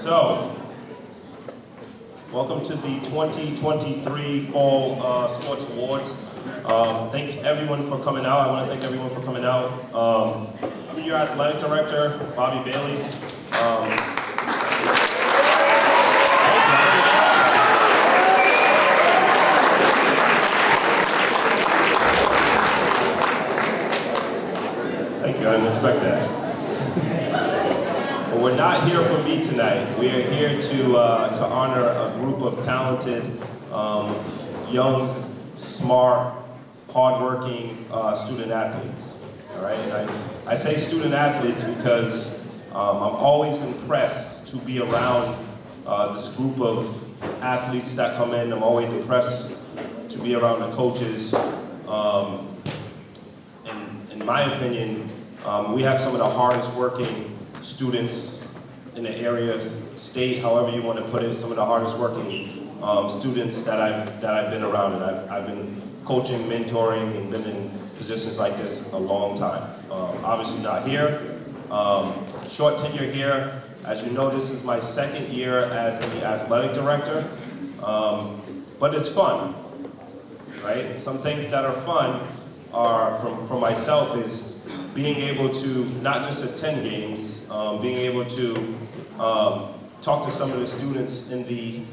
So, welcome to the 2023 Fall Sports Awards. Thank everyone for coming out. I want to thank everyone for coming out. I'm your athletic director, Bobby Bailey. Thank you, I didn't expect that. But we're not here for me tonight. We are here to honor a group of talented, young, smart, hardworking student athletes. All right, and I say student athletes because I'm always impressed to be around this group of athletes that come in. I'm always impressed to be around the coaches. In my opinion, we have some of the hardest working students in the area, state, however you want to put it, some of the hardest working students that I've been around, and I've been coaching, mentoring, and been in positions like this a long time. Obviously not here, short tenure here. As you know, this is my second year as the athletic director, but it's fun, right? Some things that are fun are, for myself, is being able to not just attend games, being able to talk to some of the students in the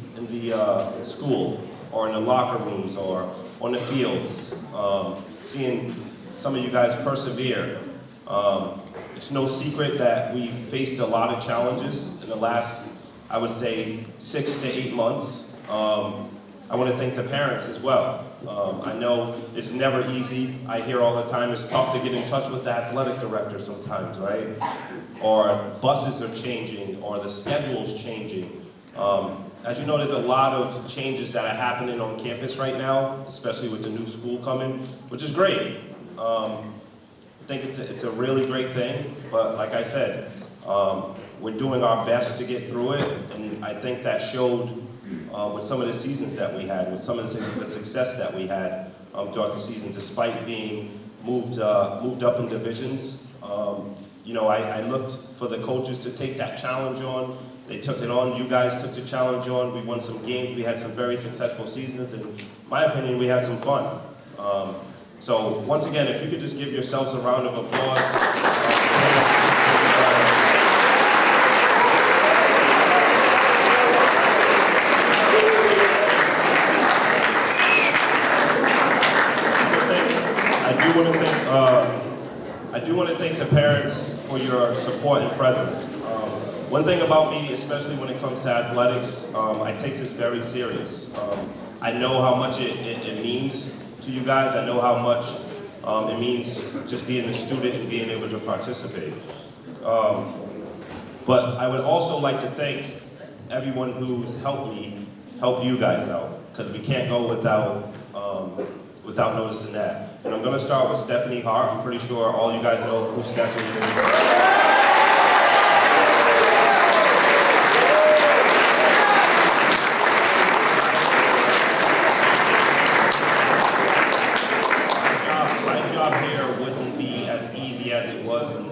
school, or in the locker rooms, or on the fields, seeing some of you guys persevere. It's no secret that we faced a lot of challenges in the last, I would say, 6 to 8 months. I want to thank the parents as well. I know it's never easy. I hear all the time it's tough to get in touch with the athletic director sometimes, right? Or buses are changing, or the schedule's changing. As you know, there's a lot of changes that are happening on campus right now, especially with the new school coming, which is great. I think it's a really great thing, but like I said, we're doing our best to get through it, and I think that showed with some of the seasons that we had, with some of the success that we had throughout the season, despite being moved up in divisions. You know, I looked for the coaches to take that challenge on. They took it on. You guys took the challenge on. We won some games. We had some very successful seasons. And in my opinion, we had some fun. So once again, if you could just give yourselves a round of applause. I do want to thank the parents for your support and presence. One thing about me, especially when it comes to athletics, I take this very serious. I know how much it means to you guys. I know how much it means just being a student and being able to participate. But I would also like to thank everyone who's helped me help you guys out, because we can't go without noticing that. And I'm going to start with Stephanie Hart. I'm pretty sure all you guys know who Stephanie is. My job here wouldn't be as easy as it was, and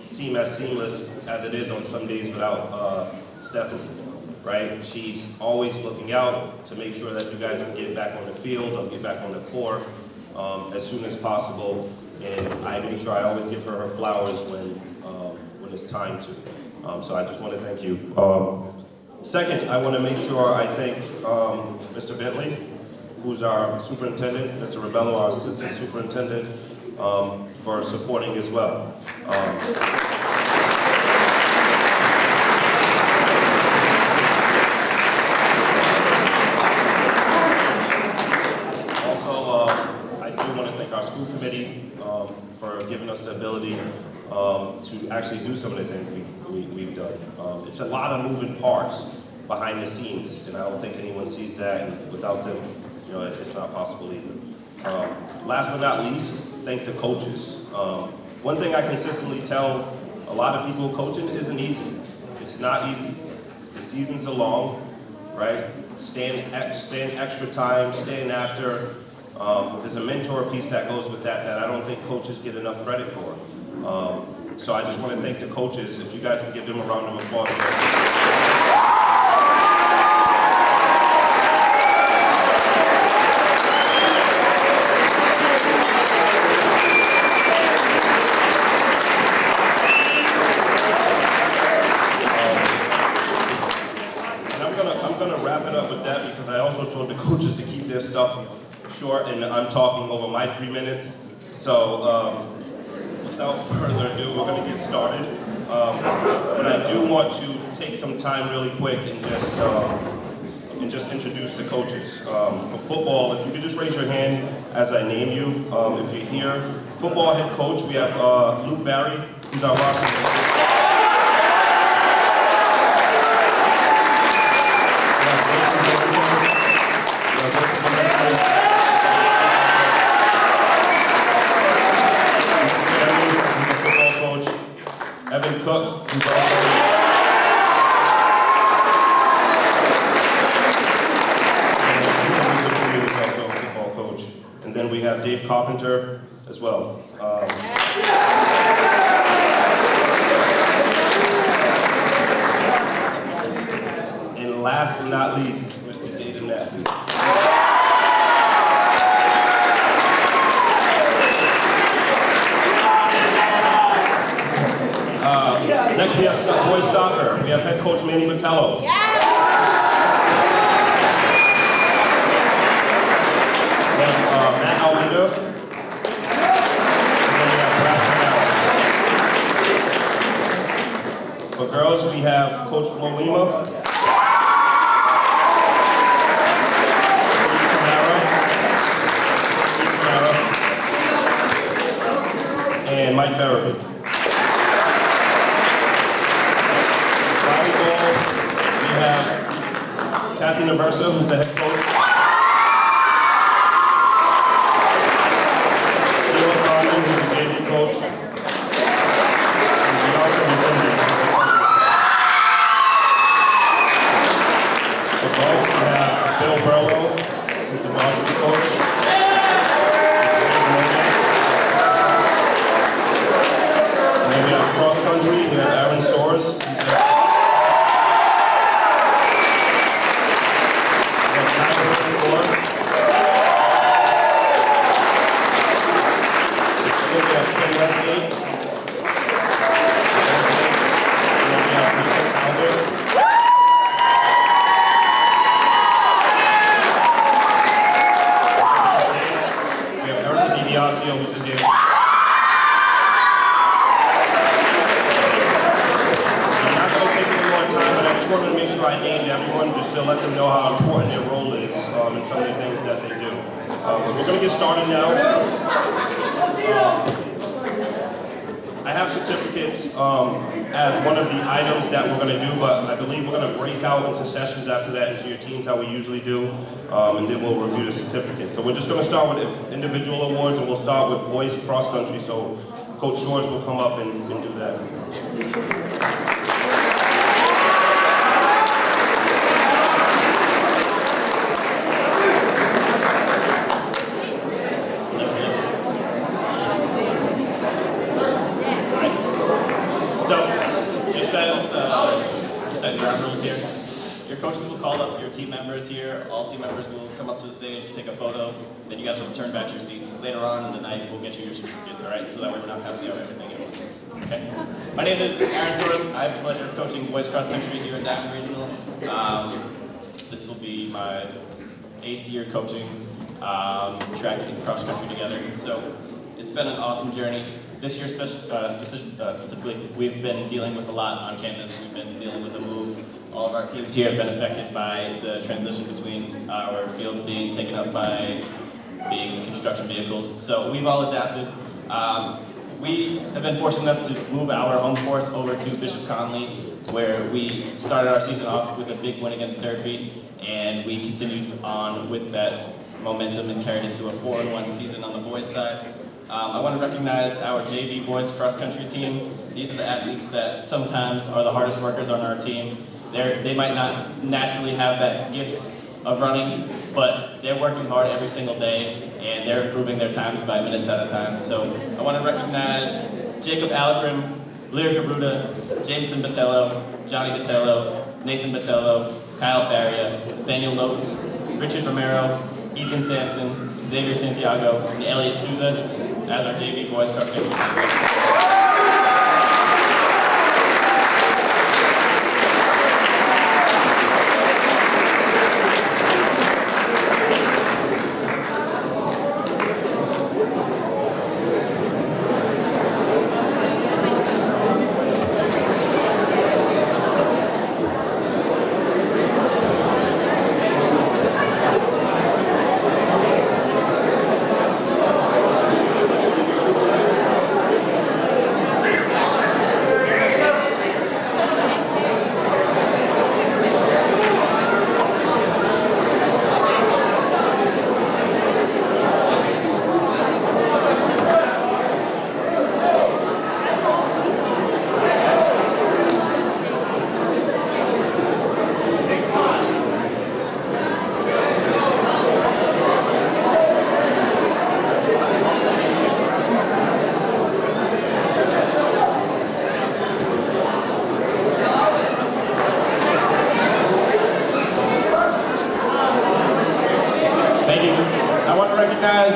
seem as seamless as it is on some days without Stephanie. Right? She's always looking out to make sure that you guys can get back on the field or get back on the court as soon as possible. And I make sure I always give her her flowers when it's time to. So I just want to thank you. Second, I want to make sure I thank Mr. Bentley, who's our superintendent, Mr. Rebello, our assistant superintendent, for supporting as well. Committee for giving us the ability to actually do some of the things we've done. It's a lot of moving parts behind the scenes, and I don't think anyone sees that, and without them, you know, it's not possible either. Last but not least, thank the coaches. One thing I consistently tell a lot of people, coaching isn't easy. It's not easy. The seasons are long, right? Staying extra time, staying after. There's a mentor piece that goes with that I don't think coaches get enough credit for. So I just want to thank the coaches. If you guys can give them a round of applause. I'm gonna wrap it up with that because I also told the coaches to keep their stuff short, and I'm talking over my 3 minutes. So without further ado, we're gonna get started. But I do want to take some time really quick and just introduce the coaches. For football, if you could just raise your hand as I name you, if you're here. Football head coach, we have Luke Barry, who's our roster coach. Evan Cook, who's also a football coach. And then we have Dave Carpenter as well. And last and not least, Mr. Dayton Massey. Next we have boys soccer. We have head coach Manny Botello. Yeah. We have Matt Almeida. And then we have Brad Canal. For girls, we have Coach Flo Lima. Steve Camara. And Mike Berrigan. We have Kathy Naversa, who's the head coach. Sheila Condon, who's the JV coach. And Bianca Musendi. For both, we have Bill Burlow, who's the varsity coach. And then we have cross country, we have Aaron Soares, who's the to let them know how important their role is in some of the things that they do. So we're going to get started now. I have certificates as one of the items that we're going to do, but I believe we're going to break out into sessions after that into your teams, how we usually do, and then we'll review the certificates. So we're just going to start with individual awards, and we'll start with boys cross country. So Coach Shores will come up and do that. Coaches will call up your team members here. All team members will come up to the stage, take a photo. Then you guys will return back to your seats. Later on in the night, we'll get you your certificates, all right? So that way we're not passing out everything at once. Okay? My name is Aaron Soares. I have the pleasure of coaching boys cross country here at Diamond Regional. This will be my 8th year coaching track and cross country together. So it's been an awesome journey. This year specifically, we've been dealing with a lot on campus. We've been dealing with a move. All of our teams here have been affected by the transition between our fields being taken up by big construction vehicles. So we've all adapted. We have been fortunate enough to move our home course over to Bishop Conley, where we started our season off with a big win against Durfee, and we continued on with that momentum and carried into a 4-1 season on the boys' side. I want to recognize our JV boys cross country team. These are the athletes that sometimes are the hardest workers on our team. They might not naturally have that gift of running, but they're working hard every single day, and they're improving their times by minutes at a time. So I want to recognize Jacob Algrim, Lyrica Bruda, Jameson Botello, Johnny Botello, Nathan Botello, Kyle Faria, Daniel Lopes, Richard Romero, Ethan Sampson, Xavier Santiago, and Elliot Souza as our JV boys cross country team.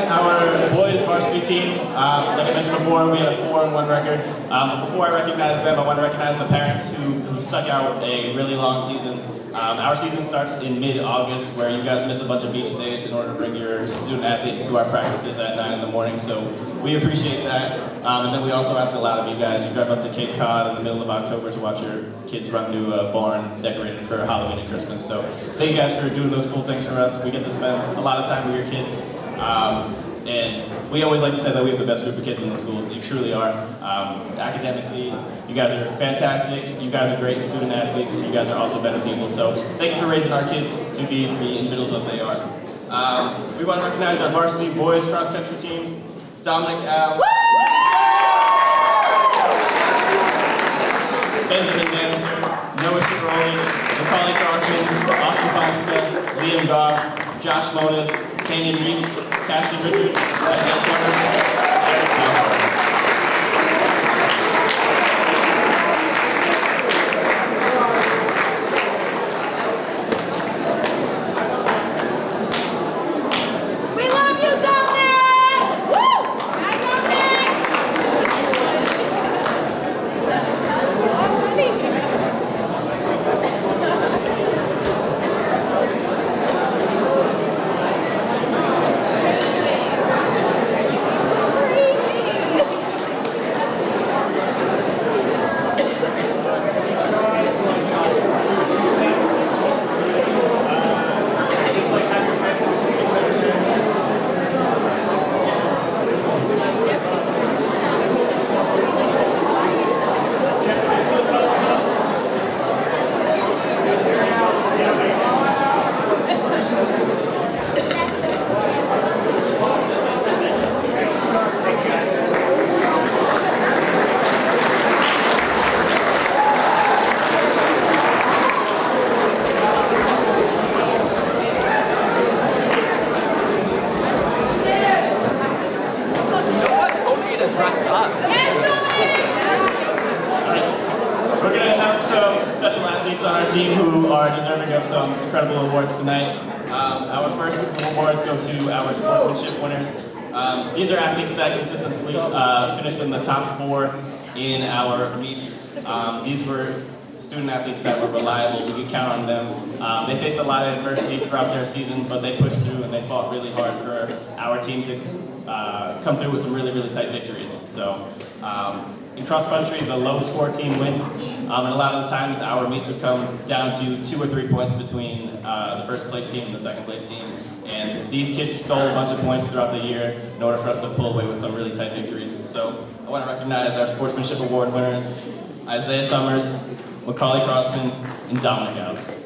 Our boys varsity team. Like I mentioned before, we had a 4-1 record. Before I recognize them, I want to recognize the parents who stuck out a really long season. Our season starts in mid-August, where you guys miss a bunch of beach days in order to bring your student athletes to our practices at 9 in the morning. So we appreciate that. And then we also ask a lot of you guys. You drive up to Cape Cod in the middle of October to watch your kids run through a barn decorated for Halloween and Christmas. So thank you guys for doing those cool things for us. We get to spend a lot of time with your kids. And we always like to say that we have the best group of kids in the school. You truly are. Academically, you guys are fantastic. You guys are great student athletes. You guys are also better people. So thank you for raising our kids to be the individuals that they are. We want to recognize our varsity boys cross country team, Dominic Alves, Benjamin Bannister, Noah Chibroli, Macaulay Crossman, Austin Fonseca, Liam Goff, Josh Moniz, Tanya Reese, Cashin Richard, Isaiah Summers, Eric Alford. We love you, Dominic! Woo! Hi, special athletes on our team who are deserving of some incredible awards tonight. Our first group of awards go to our sportsmanship winners. These are athletes that consistently finished in the top 4 in our meets. These were student athletes that were reliable. We could count on them. They faced a lot of adversity throughout their season, but they pushed through and they fought really hard for our team to come through with some really, really tight victories. So in cross country, the low score team wins. And a lot of the times our meets would come down to 2 or 3 points between the first place team and the second place team. And these kids stole a bunch of points throughout the year in order for us to pull away with some really tight victories. So I want to recognize our sportsmanship award winners, Isaiah Summers, Macaulay Crossman, and Dominic Alves.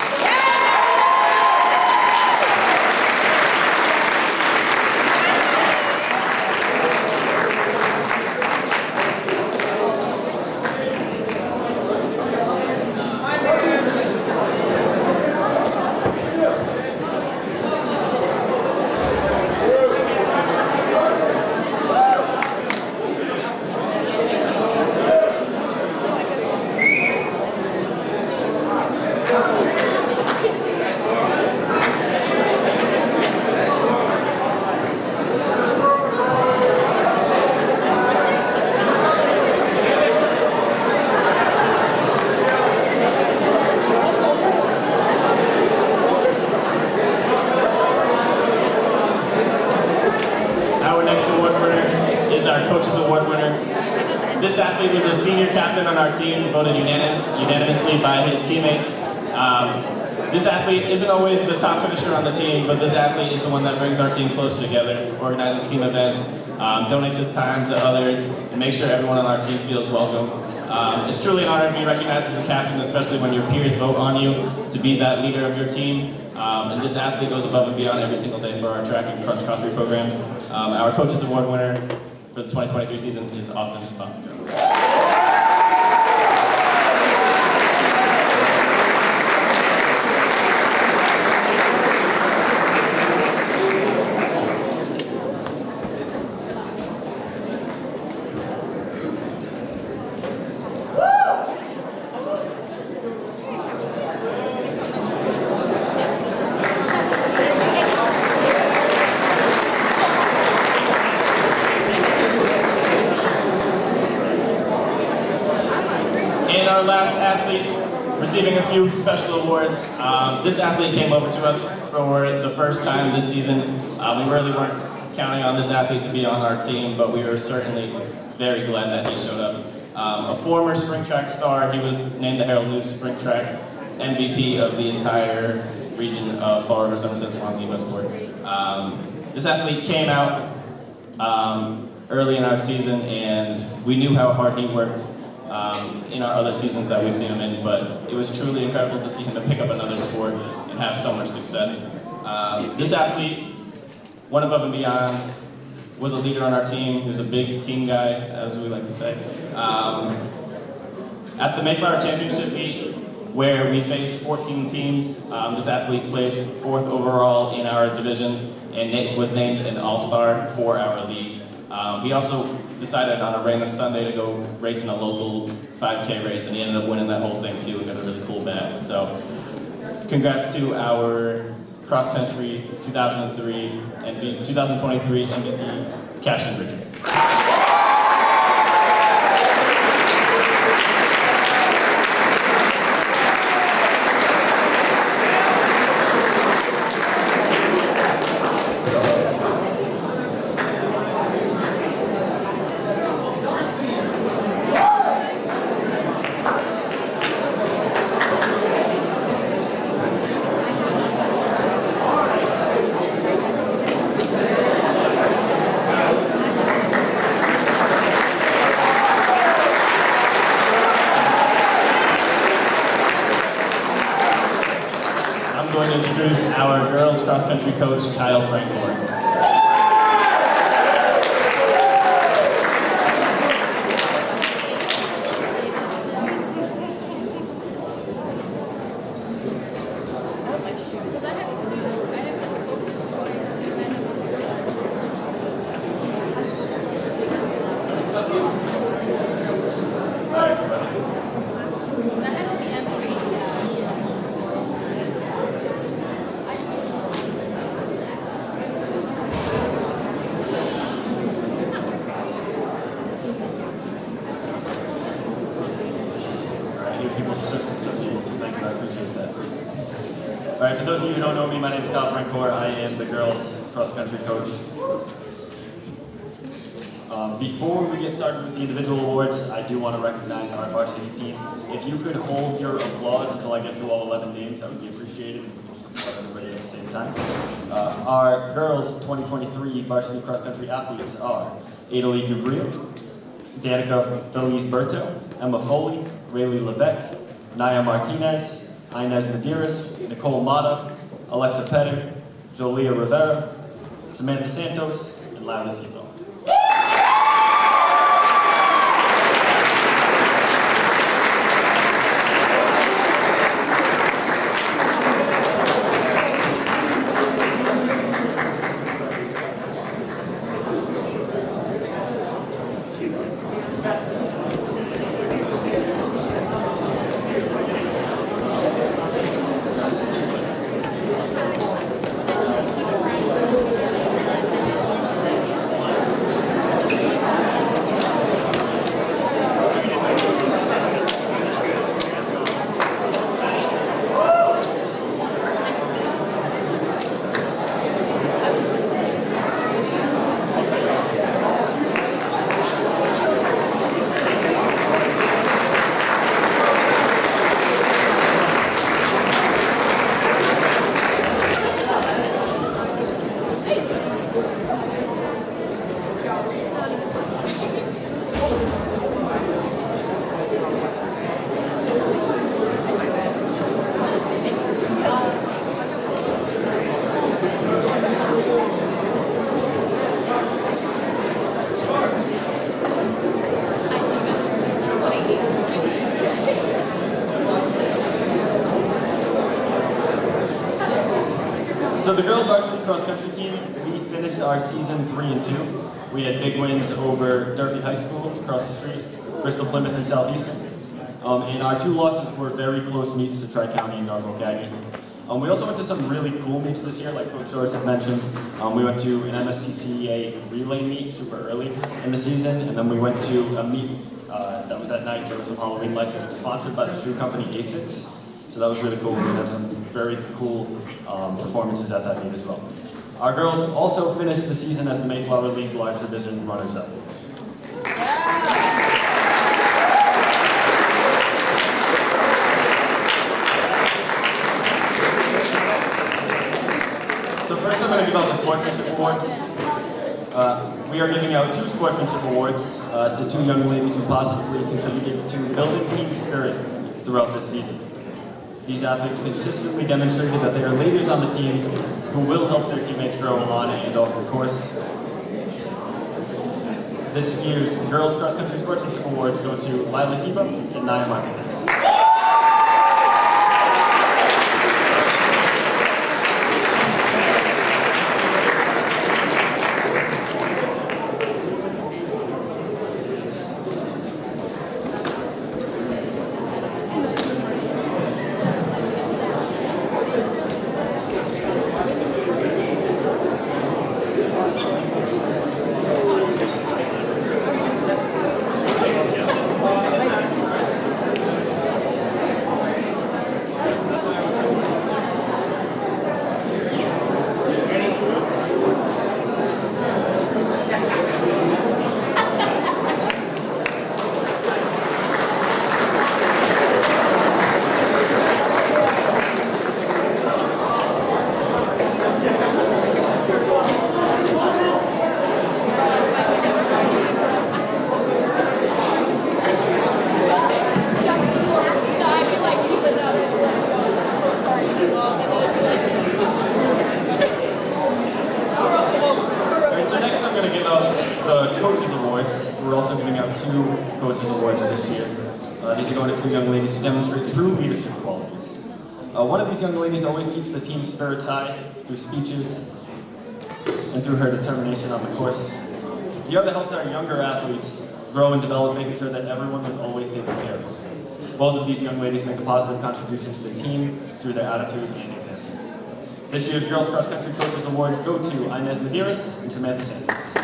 Coaches Award winner. This athlete was a senior captain on our team, voted unanimously by his teammates. This athlete isn't always the top finisher on the team, but this athlete is the one that brings our team closer together, organizes team events, donates his time to others, and makes sure everyone on our team feels welcome. It's truly an honor to be recognized as a captain, especially when your peers vote on you to be that leader of your team. And this athlete goes above and beyond every single day for our track and cross-country programs. Our Coaches Award winner for the 2023 season is Austin Fonseca. And our last athlete receiving a few special awards. This athlete came over to us for the first time this season. We really weren't counting on this athlete to be on our team, but we were certainly very glad that he showed up. A former spring track star, he was named the Harold Luce Spring Track MVP of the entire region of Fall River, Somerset, Swansea, Westport. This athlete came out early in our season, and we knew how hard he worked in our other seasons that we've seen him in, but it was truly incredible to see him to pick up another sport and have so much success. This athlete went above and beyond, was a leader on our team. He was a big team guy, as we like to say. At the Mayflower Championship meet, where we faced 14 teams, this athlete placed 4th overall in our division and was named an all-star for our league. We also decided on a random Sunday to go race in a local 5K race, and he ended up winning that whole thing too. We got a really cool bag. So, congrats to our cross-country 2023 MVP, Cashton Richard. I'm going to introduce our girls cross-country coach, Kyle Frankmore. All right, for those of you who don't know me, my name is Kyle Frankmore. I am the girls cross-country coach. Before we get started with the individual awards, I do want to recognize our varsity team. If you could hold your applause until I get through all 11 names, that would be appreciated. Support everybody at the same time. Our girls 2023 varsity cross-country athletes are Adalie Dubril, Danica Feliz Berto, Emma Foley, Rayleigh Levesque, Naya Martinez, Inez Medeiros, Nicole Mata, Alexa Petter, Jolia Rivera, Samantha Santos, and Lila Tebow. So the girls varsity cross country team, we finished our season 3-2. We had big wins over Durfee High School across the street, Bristol Plymouth and Southeastern. And our 2 losses were very close meets to Tri-County and Norfolk Aggie. We also went to some really cool meets this year, like Coach Shores had mentioned. We went to an MSTCEA relay meet super early in the season, and then we went to a meet that was at night. There was some Halloween lights, and it was sponsored by the shoe company ASICS. So that was really cool. We had some very cool performances at that meet as well. Our girls also finished the season as the Mayflower League Large Division runners-up. So first I'm going to give out the Sportsmanship Awards. We are giving out 2 Sportsmanship Awards to 2 young ladies who positively contributed to building team spirit throughout this season. These athletes consistently demonstrated that they are leaders on the team who will help their teammates grow on and off the course. This year's Girls Cross Country Sportsmanship Awards go to Lila Tiba and Naya Martinez. We're also giving out 2 Coaches Awards this year. These are going to 2 young ladies who demonstrate true leadership qualities. One of these young ladies always keeps the team spirits high through speeches and through her determination on the course. The other helped our younger athletes grow and develop, making sure that everyone was always taken care of. Both of these young ladies make a positive contribution to the team through their attitude and example. This year's Girls Cross Country Coaches Awards go to Inez Medeiros and Samantha Santos.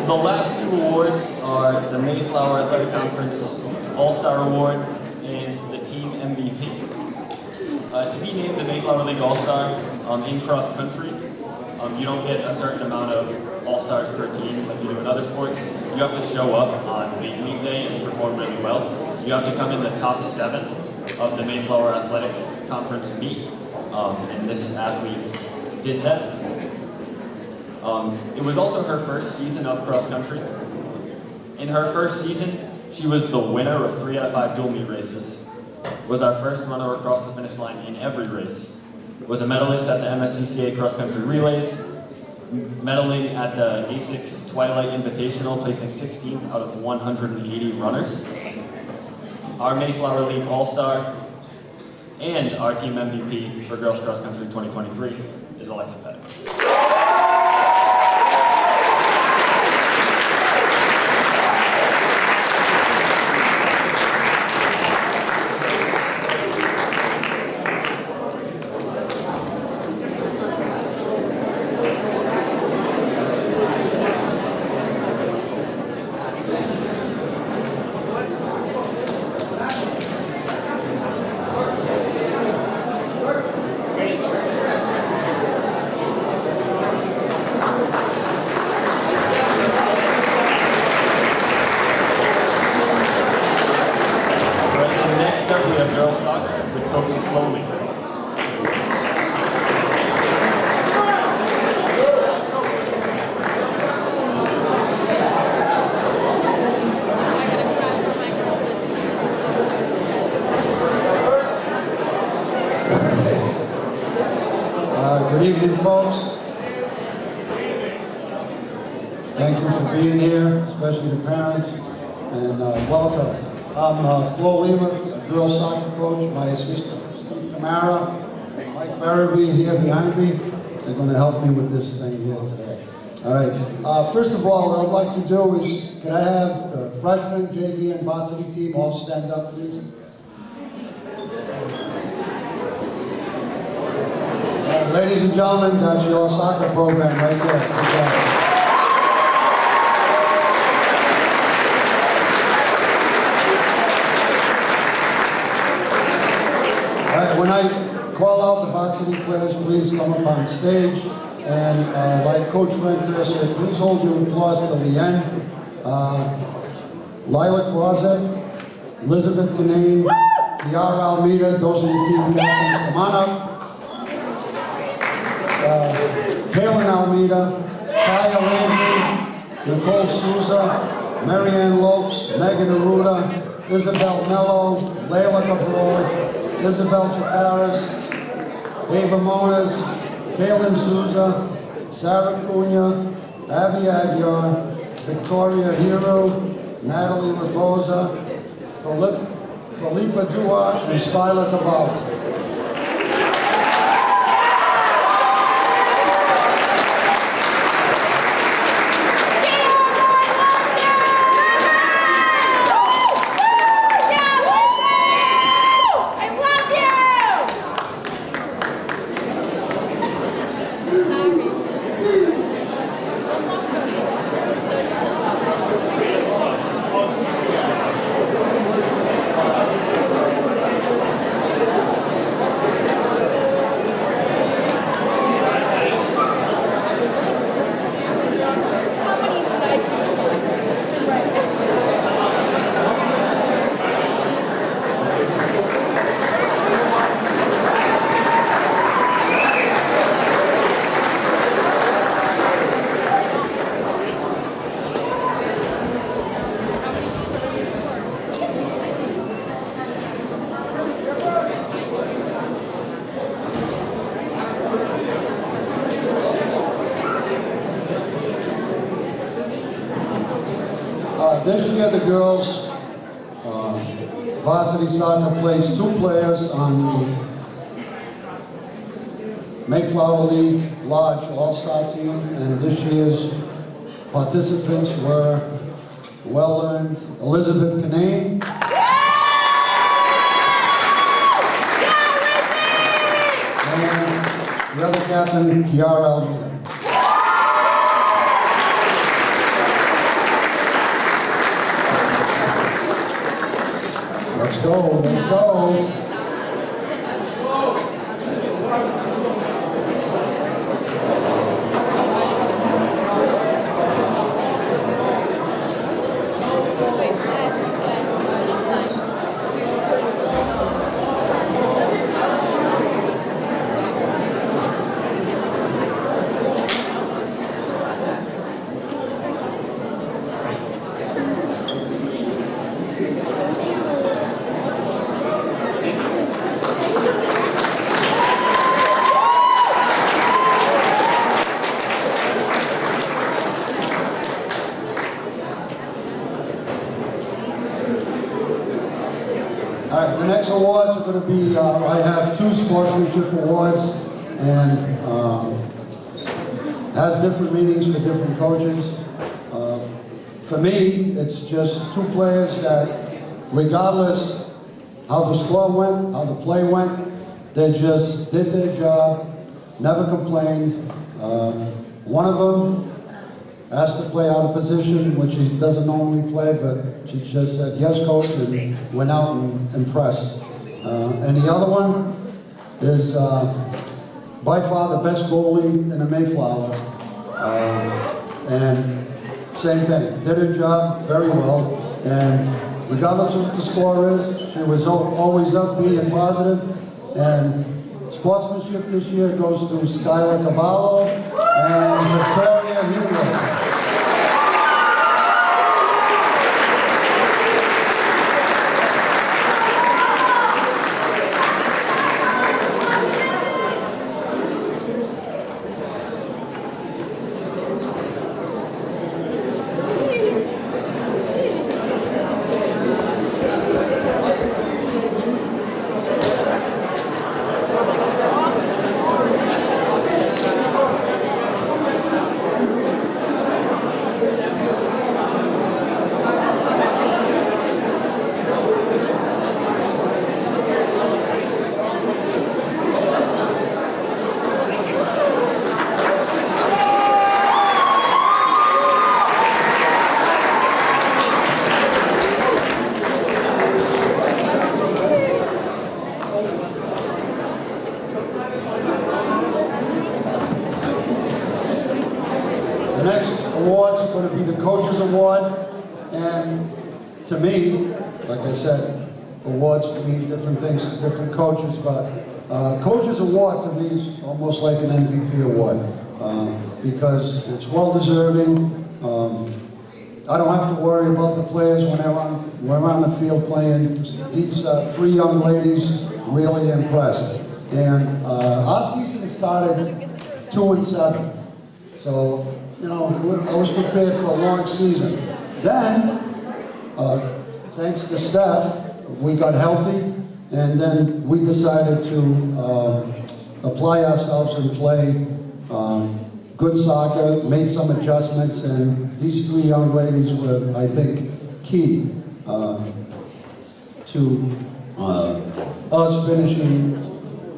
The last 2 awards are the Mayflower Athletic Conference All-Star Award and the Team MVP. To be named a Mayflower League All-Star in cross country, you don't get a certain amount of All-Stars per team like you do in other sports. You have to show up on league meet day and perform really well. You have to come in the top 7 of the Mayflower Athletic Conference meet, and this athlete did that. It was also her first season of cross country. In her first season, she was the winner of 3 out of 5 dual meet races, was our first runner across the finish line in every race, was a medalist at the MSTCA cross country relays, medaling at the ASICS Twilight Invitational, placing 16th out of 180 runners. Our Mayflower League All-Star and our team MVP for Girls Cross Country 2023 is Alexa Pettit. Next up, we have girls soccer with Coach Flo Lehman. Good evening, folks. Thank you for being here, especially the parents, and welcome. I'm Flo Lima, girls soccer coach. My assistant, Steve Camara, and Mike Berreby here behind me. They're going to help me with this thing here today. All right. First of all, what I'd like to do is, can I have the freshman, JV, and varsity team all stand up, please? Ladies and gentlemen, that's your soccer program right there. Good job. All right, when I call out the varsity players, please come up on stage. And like Coach Frank said, please hold your applause till the end. Lila Krozek, Elizabeth Canane, Kiara Almeida, those are the team captains. Come on up. Kaylin Almeida, Kaya Landry, Nicole Souza, Marianne Lopes, Megan Aruda, Isabel Mello, Layla Cabral, Isabel Chaparas, Ava Moniz, Kaylin Souza, Sarah Cunha, Abby Aguiar, Victoria Hero, Natalie Raposa, Felipa Duarte, and Skylar Cavalli. This year, the girls' varsity soccer plays 2 players on the Mayflower League Lodge All-Star team, and this year's participants were well-earned Elizabeth Canane, and the other captain, Kiara Almeida. Let's go, let's go. All right, the next awards are going to be, I have 2 sportsmanship awards, and has different meanings for different coaches. For me, it's just 2 players that, regardless how the score went, how the play went, they just did their job, never complained. One of them asked to play out of position, which he doesn't normally play, but she just said, yes, coach, and went out and impressed. And the other one is by far the best goalie in the Mayflower. And same thing, did her job very well, and regardless of what the score is, She was always upbeat and positive. And sportsmanship this year goes to Skylar Cavallo and Victoria Hero. The next award's going to be the Coaches Award, and to me, like I said, awards mean different things to different coaches, but Coaches Award to me is almost like an MVP award because it's well-deserving. I don't have to worry about the players when we're on the field playing. These three young ladies really impressed. And our season started 2-7. So, you know, I was prepared for a long season. Then, thanks to Steph, we got healthy, and then we decided to apply ourselves and play good soccer, made some adjustments, and these three young ladies were, I think, key to us finishing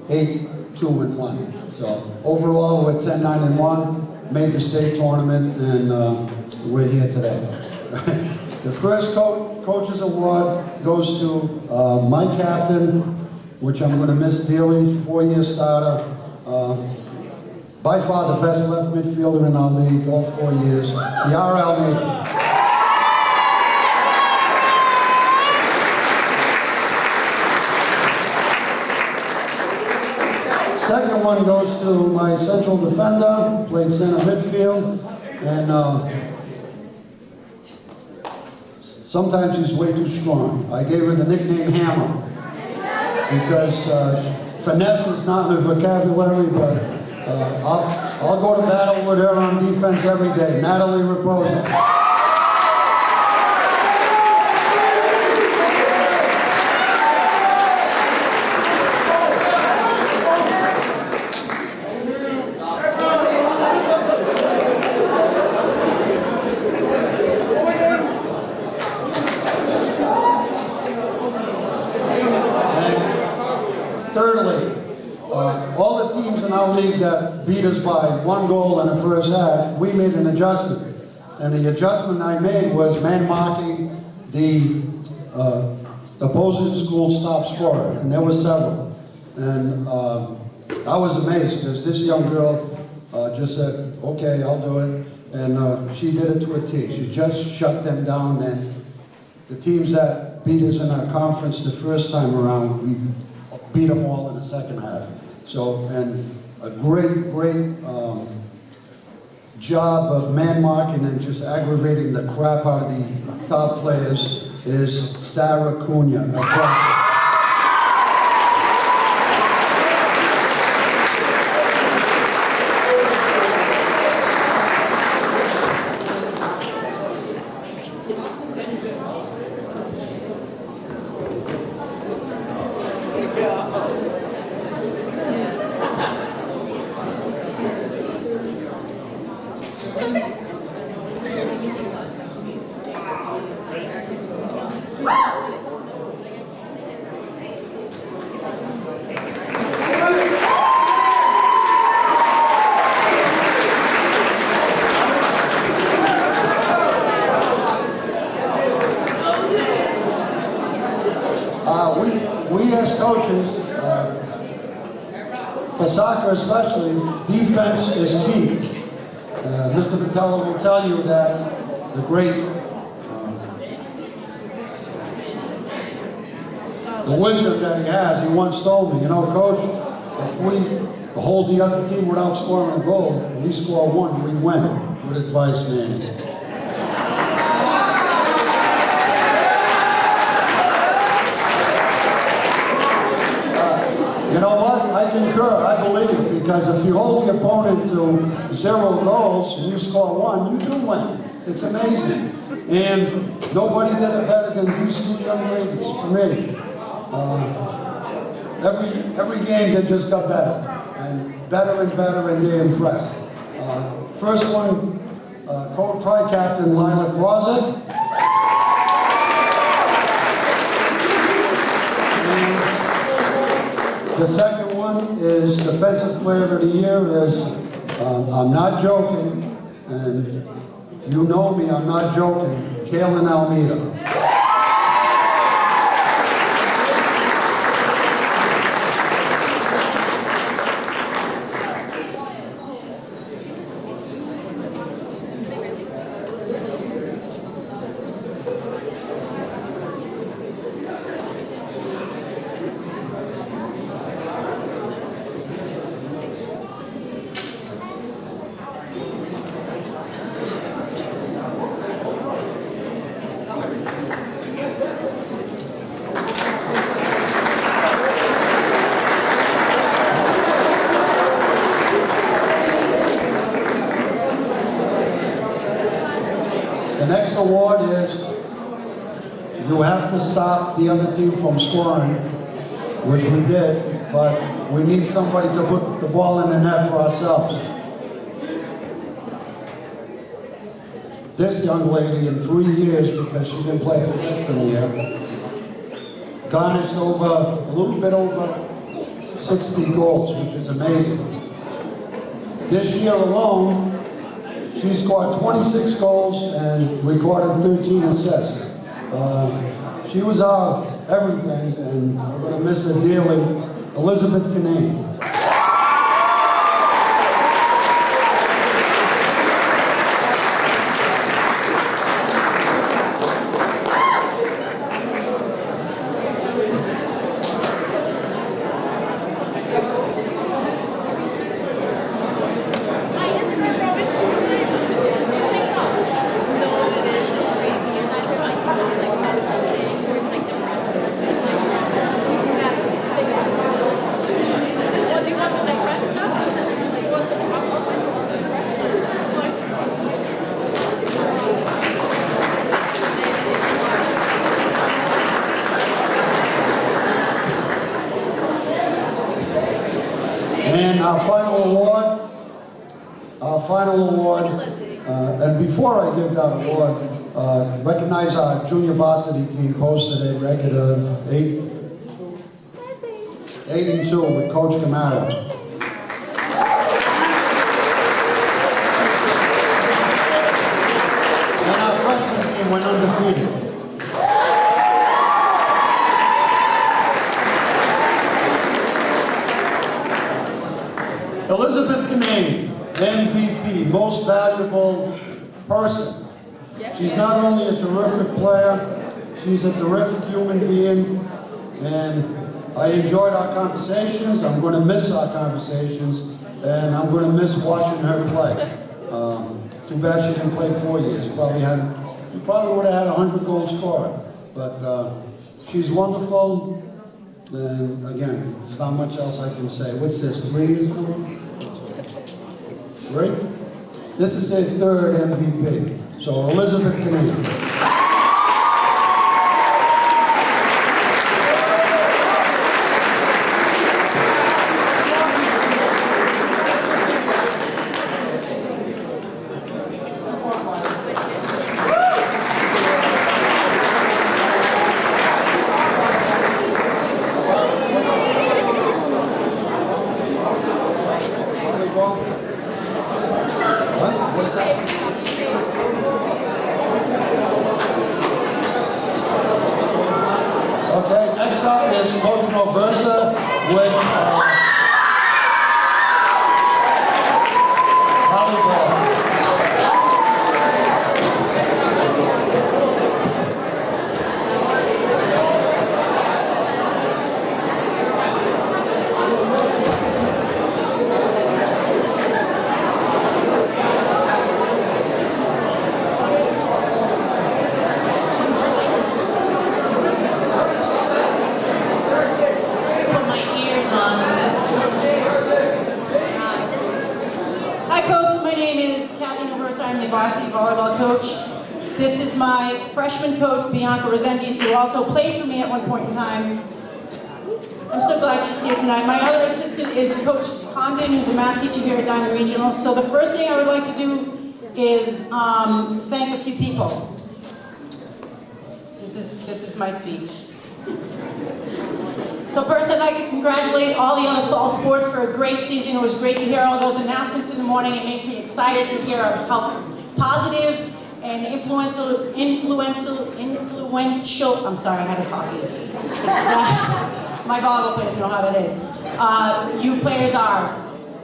8-2-1. So overall, we're 10-9-1. Made the state tournament, and we're here today. The first Coaches Award goes to my captain, which I'm going to miss dearly, 4-year starter. By far the best left midfielder in our league, all 4 years, Kiara Almeida. Second one goes to my central defender, played center midfield, and sometimes he's way too strong. I gave her the nickname Hammer because finesse is not in her vocabulary, but I'll go to battle with her on defense every day. Natalie Raposa. Thirdly, all the teams in our league that beat us by 1 goal in the first half, we made an adjustment. And the adjustment I made was man-marking the opposing school's top scorer, and there were several. And I was amazed because this young girl just said, okay, I'll do it. And she did it to a T. She just shut them down, and the teams that beat us in our conference the first time around, we beat them all in the second half. So, and a great job of man-marking and just aggravating the crap out of the top players is Sarah Cunha. We as coaches, for soccer especially, defense is key. Mr. Vitella will tell you that the great the wisdom that he has, he once told me, you know, Coach, if we hold the other team without scoring a goal, and we score one, we win. Good advice, Manny. You know what? I concur. I believe, because if you hold the opponent to 0 goals and you score 1, you do win. It's amazing. And nobody did it better than these 2 young ladies, for me. Every game they just got better, and better, and they impressed. First one, tri-captain Lila Krosik. The second one is Defensive Player of the Year is, I'm not joking, and you know me, I'm not joking, Kaylin Almeida. The next award is, you have to stop the other team from scoring, which we did, but we need somebody to put the ball in the net for ourselves. This young lady, in 3 years, because she didn't play a freshman year, garnished over, a little bit over 60 goals, which is amazing. This year alone, she scored 26 goals and recorded 13 assists. She was our everything, and we're going to miss her dearly. Elizabeth Kinane. And our final award, and before I give that award, recognize our junior varsity team posted a record of 8-2 with Coach Camara. And our freshman team went undefeated. Elizabeth Kinane, MVP, most valuable person. She's not only a terrific player, she's a terrific human being, and I enjoyed our conversations. I'm going to miss our conversations, and I'm going to miss watching her play. Too bad she didn't play 4 years. We probably would have had 100 goal scorer, but she's wonderful. And again, there's not much else I can say. What's this, 3 years ago? 3? This is their 3rd MVP. So Elizabeth Kinane. Okay, next up is Coach Noversa with volleyball. I'm the varsity volleyball coach. This is my freshman coach, Bianca Resendiz, who also played for me at one point in time. I'm so glad she's here tonight. My other assistant is Coach Condon, who's a math teacher here at Diamond Regional. So the first thing I would like to do is thank a few people. This is my speech. So first, I'd like to congratulate all the other fall sports for a great season. It was great to hear all those announcements in the morning. It makes me excited to hear how positive and influential, I'm sorry, I had a coffee. My volleyball players know how that is. You players are.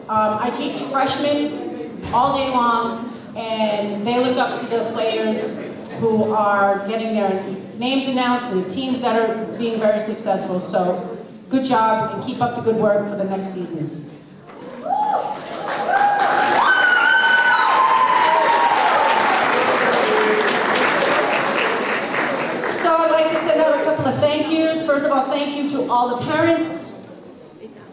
I teach freshmen all day long, and they look up to the players who are getting their names announced and the teams that are being very successful. So good job, and keep up the good work for the next seasons. So I'd like to send out a couple of thank yous. First of all, thank you to all the parents.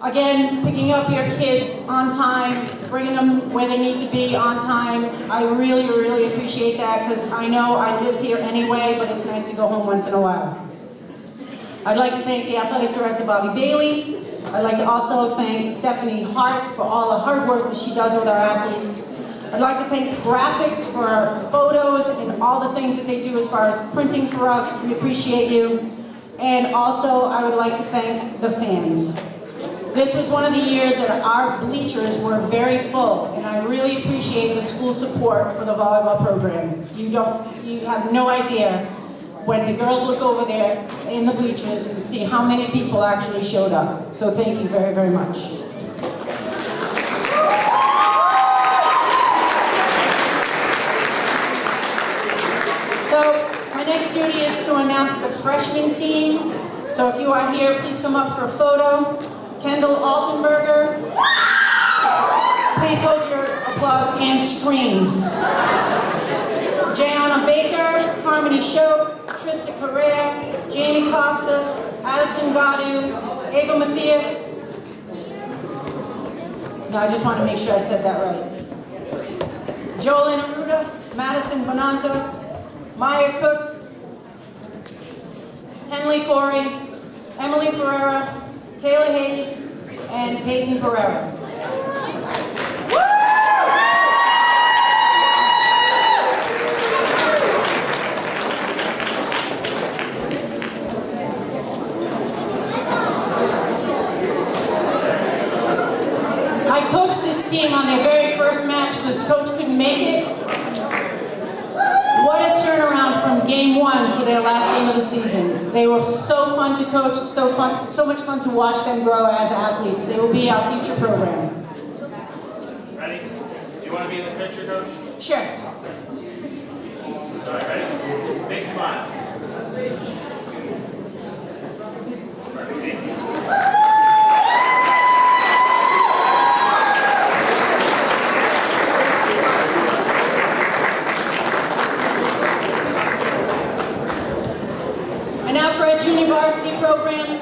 Again, picking up your kids on time, bringing them where they need to be on time. I really, really appreciate that, because I know I live here anyway, but it's nice to go home once in a while. I'd like to thank the athletic director, Bobby Bailey. I'd like to also thank Stephanie Hart for all the hard work that she does with our athletes. I'd like to thank Graphics for photos and all the things that they do as far as printing for us. We appreciate you. And also, I would like to thank the fans. This was one of the years that our bleachers were very full, and I really appreciate the school support for the volleyball program. You have no idea when the girls look over there in the bleachers and see how many people actually showed up. So thank you very, very much. So my next duty is to announce the freshman team. So if you are here, please come up for a photo. Kendall Altenberger, please hold your applause and screams. Jayana Baker, Harmony Shope, Trista Correa, Jamie Costa, Addison Gadu, Ava Matthias. No, I just want to make sure I said that right. Jolene Aruda, Madison Bonanto, Maya Cook, Tenley Corey, Emily Ferreira, Taylor Hayes, and Peyton Pereira. I coached this team on their very first match because Coach couldn't make it. What a turnaround from game one to their last game of the season. They were so fun to coach, so much fun to watch them grow as athletes. They will be our future program. Ready? Do you want to be in this picture, Coach? Sure. All right, ready? Big smile. And now for our junior varsity program.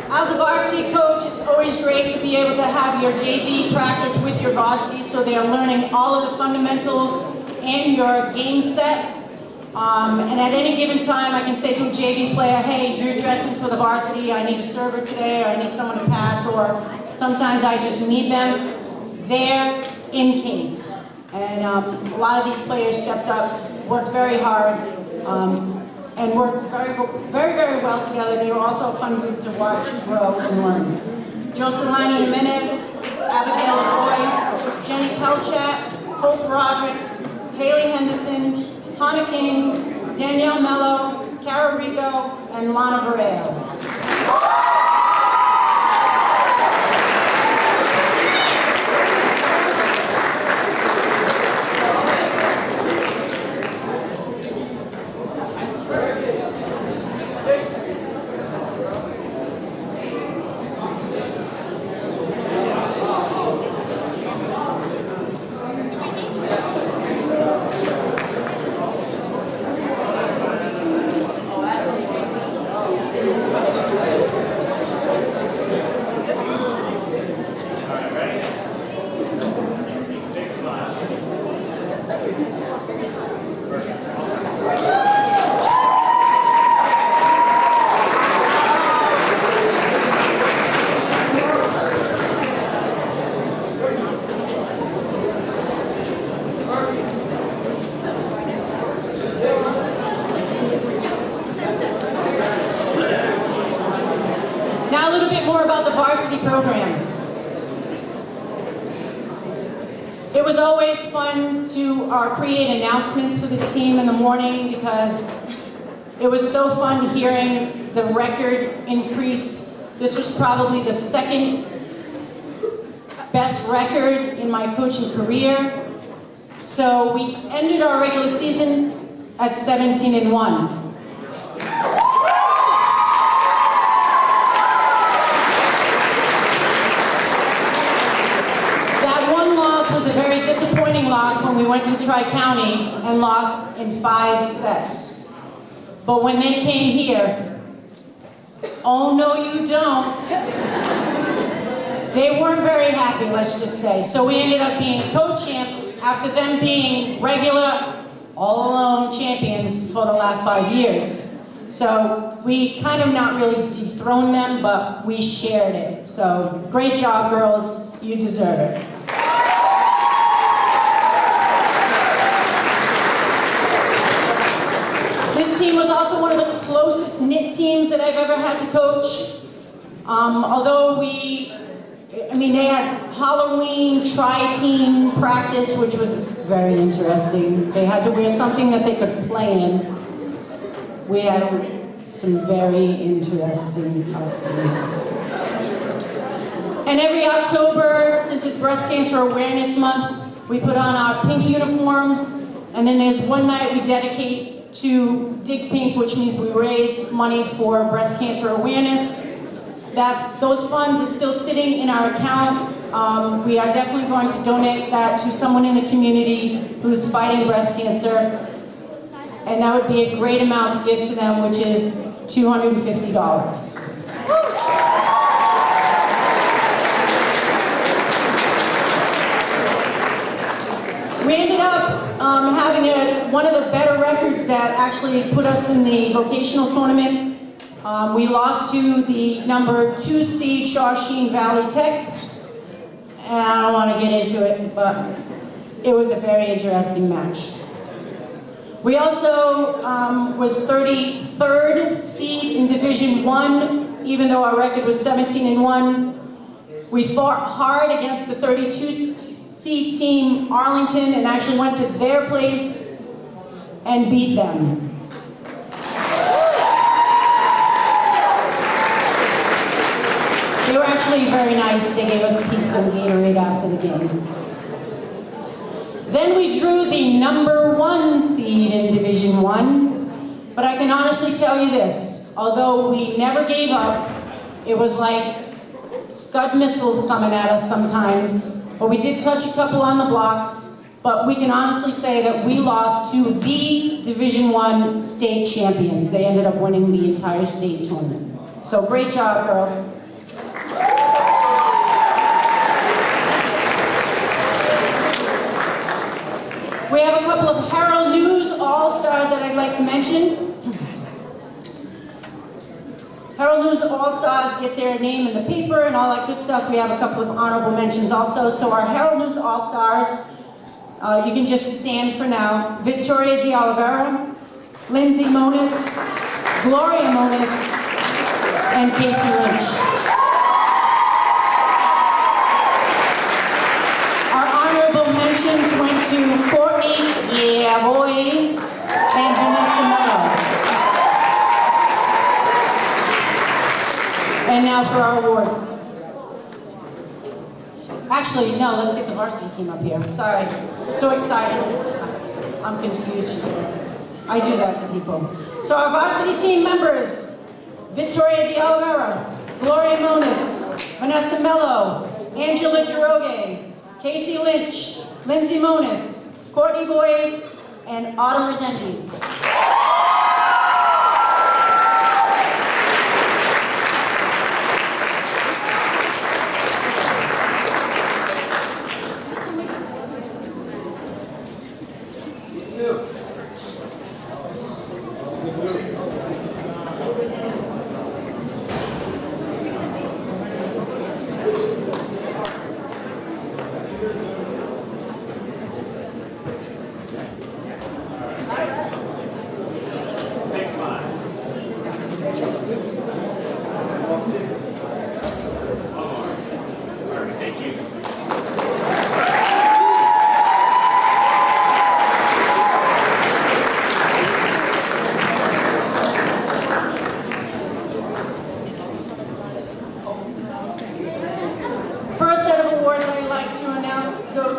As a varsity coach, it's always great to be able to have your JV practice with your varsity, so they are learning all of the fundamentals and your game set. And at any given time, I can say to a JV player, hey, you're dressing for the varsity, I need a server today, or I need someone to pass, or sometimes I just need them there in case. And a lot of these players stepped up, worked very hard, and worked very, very well together. They were also a fun group to watch, grow, and learn. Jocelyn Jimenez, Abigail Roy, Jenny Pelchat, Hope Rodrigues, Haley Henderson, Hannah King, Danielle Mello, Cara Rigo, and Lana Varela. bit more about the varsity program. It was always fun to create announcements for this team in the morning because it was so fun hearing the record increase. This was probably the second best record in my coaching career. So we ended our regular season at 17-1. That one loss was a very disappointing loss when we went to Tri-County and lost in 5 sets. But when they came here, oh no you don't, they weren't very happy, let's just say. So we ended up being co-champs after them being regular, all-alone champions for the last 5 years. So we kind of not really dethroned them, but we shared it. So great job, girls. You deserve it. This team was also one of the closest knit teams that I've ever had to coach. Although they had Halloween tri-team practice, which was very interesting. They had to wear something that they could play in. We had some very interesting customs. And every October, since it's Breast Cancer Awareness Month, we put on our pink uniforms, and then there's one night we dedicate to Dig Pink, which means we raise money for breast cancer awareness. Those funds are still sitting in our account. We are definitely going to donate that to someone in the community who's fighting breast cancer. And that would be a great amount to give to them, which is $250. We ended up having one of the better records that actually put us in the vocational tournament. We lost to the number 2 seed Shawshene Valley Tech. And I don't want to get into it, but it was a very interesting match. We also was 33rd seed in Division 1, even though our record was 17-1. We fought hard against the 32 seed team Arlington and actually went to their place and beat them. They were actually very nice. They gave us pizza and Gatorade after the game. Then we drew the number 1 seed in Division 1. But I can honestly tell you this, although we never gave up, it was like Scud missiles coming at us sometimes. But we did touch a couple on the blocks. But we can honestly say that we lost to the Division 1 state champions. They ended up winning the entire state tournament. So great job, girls. We have a couple of Herald News All-Stars that I'd like to mention. Herald News All-Stars get their name in the paper and all that good stuff. We have a couple of honorable mentions also. So our Herald News All-Stars, you can just stand for now. Victoria De Oliveira, Lindsay Monis, Gloria Monis, and Casey Lynch. Mentions went to Courtney, yeah boys, and Vanessa Mello. And now for our awards. Actually, no, let's get the varsity team up here. Sorry, so excited. I'm confused, she says. I do that to people. So our varsity team members, Victoria De Oliveira, Gloria Monis, Vanessa Mello, Angela Giroge, Casey Lynch, Lindsay Monis, Courtney Boyce, and Autumn Resendiz.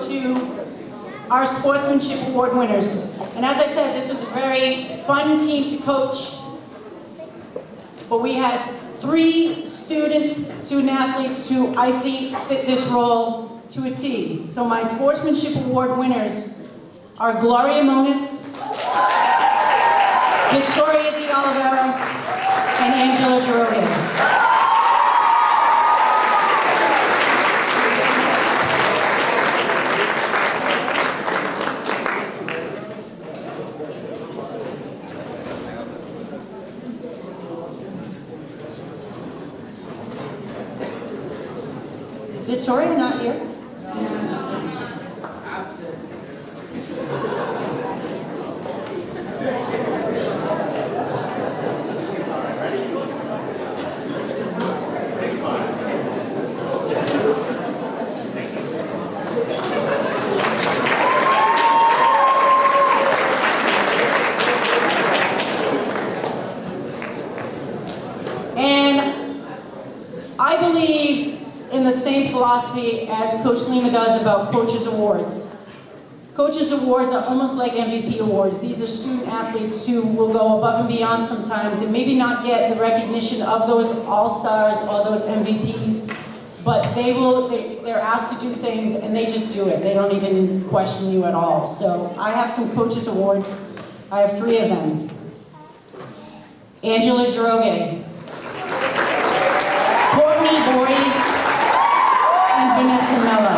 goes to our Sportsmanship Award winners. And as I said, this was a very fun team to coach. But we had 3 student athletes who I think fit this role to a T. So my Sportsmanship Award winners are Gloria Moniz, Victoria De Oliveira, and Angela Girodia. Is Victoria not here? And I believe in the same philosophy as Coach Lima does about Coaches Awards. Coaches Awards are almost like MVP Awards. These are student athletes who will go above and beyond sometimes and maybe not get the recognition of those all-stars or those MVPs, but they're asked to do things and they just do it. They don't even question you at all. So I have some Coaches Awards. I have 3 of them. Angela Giroge, Courtney Boris, and Vanessa Mello.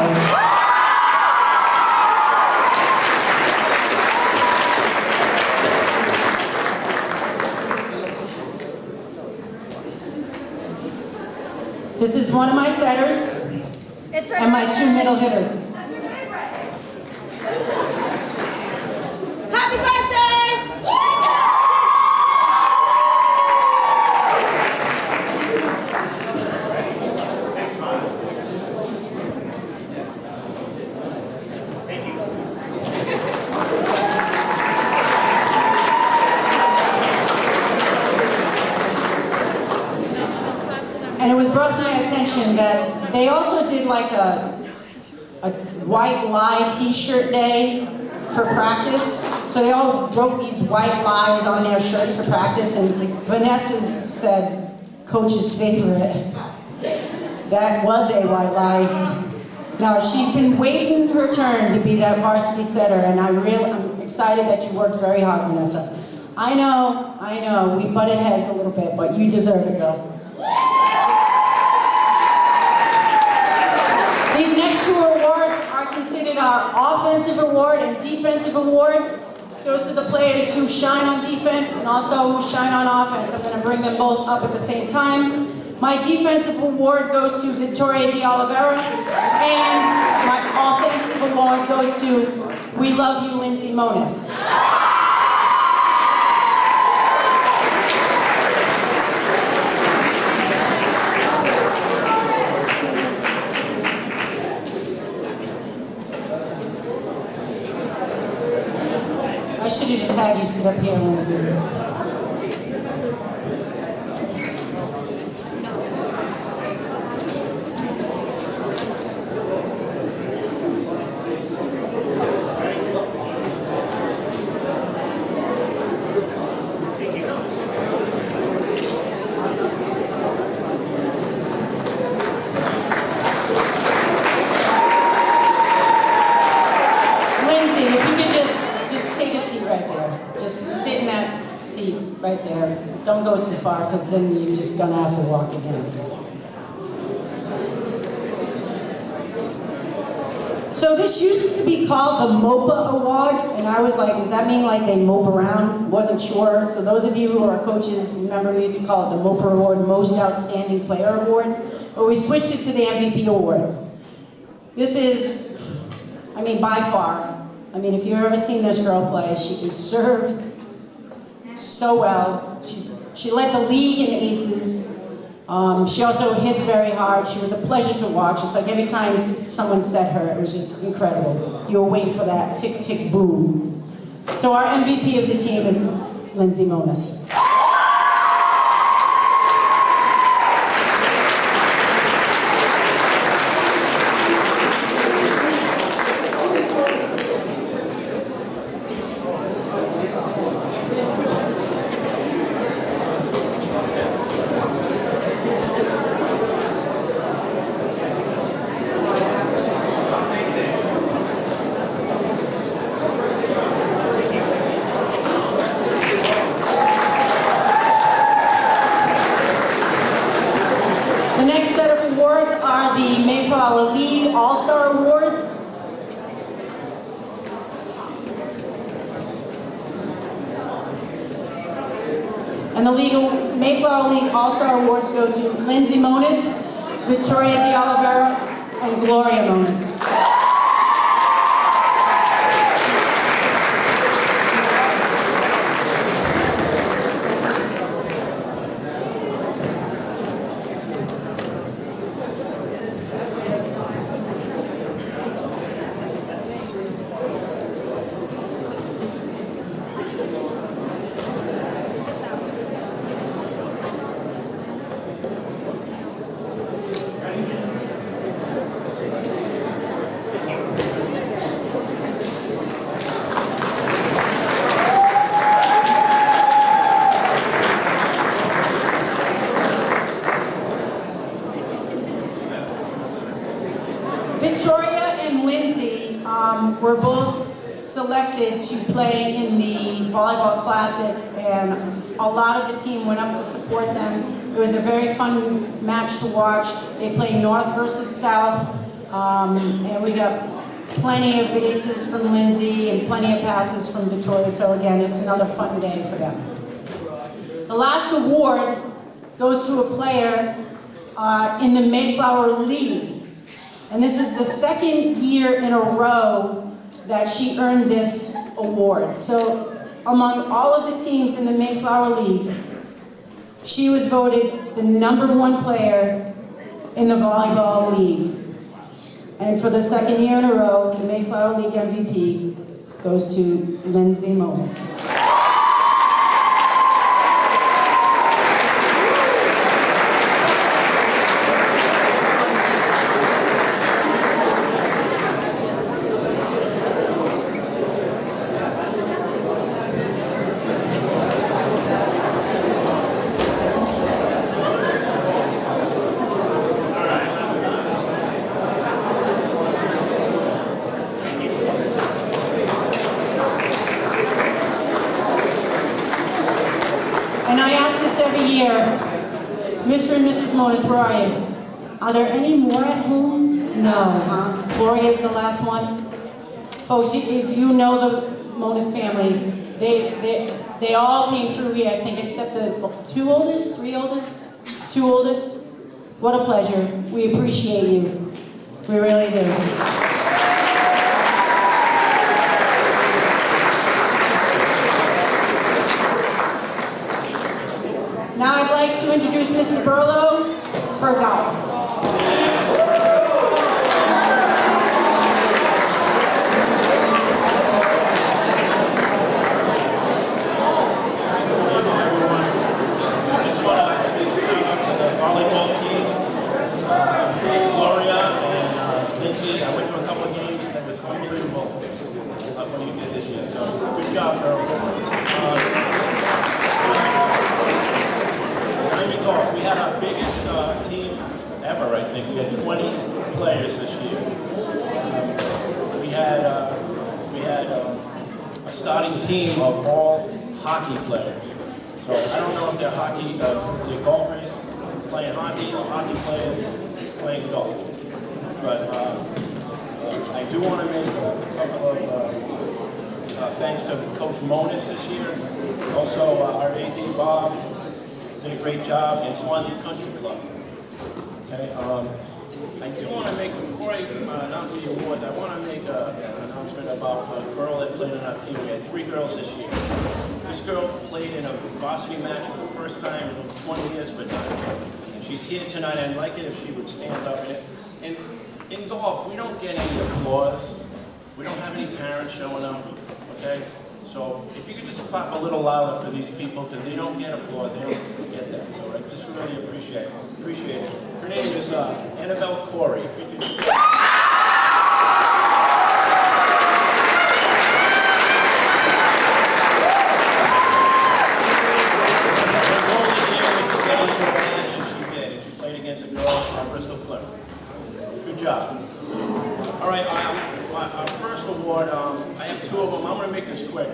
This is one of my setters and my 2 middle hitters. Happy birthday! Thanks, Mom. Thank you. And it was brought to my attention that they also did like a white lie t-shirt day for practice. So they all wrote these white lies on their shirts for practice, and Vanessa's said, Coach's favorite. That was a white lie. Now, she's been waiting her turn to be that varsity setter, and I'm excited that you worked very hard, Vanessa. I know, we butted heads a little bit, but you deserve it, girl. These next 2 awards are considered our offensive award and defensive award. This goes to the players who shine on defense and also who shine on offense. I'm going to bring them both up at the same time. My defensive award goes to Victoria De Oliveira, and my offensive award goes to We Love You, Lindsay Moniz. I should have just had you sit up here, Lindsay. Lindsay, if you could just take a seat right there. Just sit in that seat right there. Don't go too far, because then you're just gonna have to walk again. So this used to be called the MOPA Award, and I was like, does that mean like they mope around? Wasn't sure. So those of you who are coaches, remember we used to call it the MOPA Award, Most Outstanding Player Award, but we switched it to the MVP Award. This is, I mean, by far, I mean, if you've ever seen this girl play, she can serve so well. She led the league in aces. She also hits very hard. She was a pleasure to watch. It's like every time someone set her, it was just incredible. You were waiting for that tick, tick, boom. So our MVP of the team is Lindsay Moniz. awards are the Mayflower League All-Star Awards. And the Mayflower League All-Star Awards go to Lindsay Monis, Victoria De Oliveira, and Gloria Monis. Victoria and Lindsay were both selected to play in the Volleyball Classic, and a lot of the team went up to support them. It was a very fun match to watch. They played North versus South, and we got plenty of aces from Lindsay and plenty of passes from Victoria, so again, it's another fun day for them. The last award goes to a player in the Mayflower League. And this is the second year in a row that she earned this award. So among all of the teams in the Mayflower League, she was voted the #1 player in the Volleyball League. And for the second year in a row, the Mayflower League MVP goes to Lindsay Monis. And I ask this every year, Mr. and Mrs. Monis, where are you? Are there any more at home? No, huh? Gloria is the last one. Folks, if you know the Monis family, they all came through here, I think, except the two oldest. What a pleasure. We appreciate you. We really do. Now I'd like to introduce Mr. Burlow for golf. I just want to give a shout out to the volleyball team, Gloria and Lindsay. I went to a couple of games and it was unbelievable what you did this year. So good job, girls. Golf. We had our biggest team ever, I think. We had 20 players this year. We had a starting team of all hockey players. So I don't know if they're they're golfers playing hockey or hockey players playing golf. But I do want to make a couple of thanks to Coach Monis this year. Also our AD Bob. Did a great job in Swansea Country Club. Okay, I do want to make, before I announce the awards, I want to make an announcement about a girl that played on our team. We had 3 girls this year. This girl played in a varsity match for the first time in 20 years for Dynamo. And she's here tonight. I'd like it if she would stand up. And in golf, we don't get any applause. We don't have any parents showing up, okay? So if you could just clap a little louder for these people, because they don't get applause, they don't get that. So I just really appreciate it. Her name is Annabelle Corey. If you could just... Her goal this year was to get into a match, and she did. And she played against a girl from Bristol Plymouth. Good job. All right, our first award, I have 2 of them. I'm going to make this quick.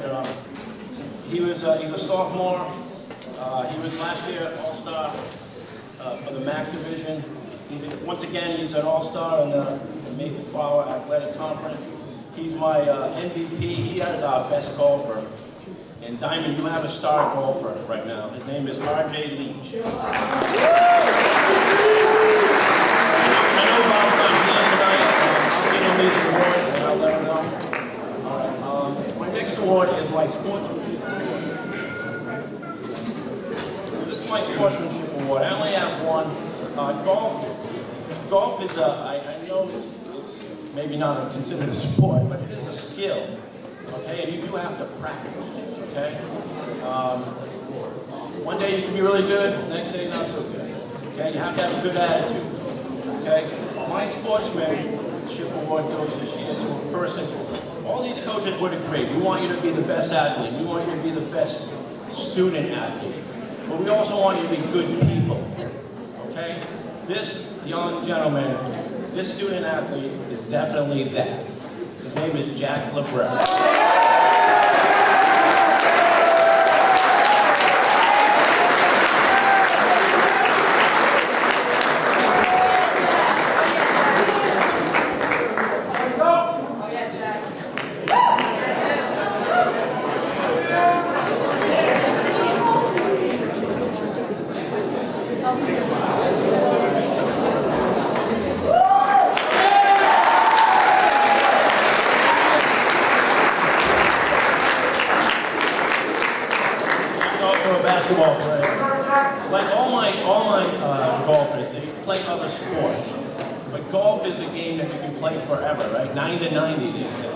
He's a sophomore. He was last year All-Star for the MAC division. Once again, he's an all-star in the Mayflower Athletic Conference. He's my MVP. He is our best golfer. And Diamond, you have a star golfer right now. His name is R.J. Leach. I know Bob's not here tonight. I'll give him these awards and I'll let him know. All right. My next award is my sportsmanship award. So this is my sportsmanship award. I only have one. Golf is I know it's maybe not considered a sport, but it is a skill. Okay, and you do have to practice. Okay. One day you can be really good. The next day not so good. Okay, you have to have a good attitude. Okay, my sportsmanship award goes this year to a person. All these coaches would agree. We want you to be the best athlete. We want you to be the best student athlete. But we also want you to be good people. Okay? This young gentleman, this student athlete is definitely that. His name is Jack LeBret. Basketball player. Like all my golfers, they play other sports. But golf is a game that you can play forever, right? 90 to 90, they say.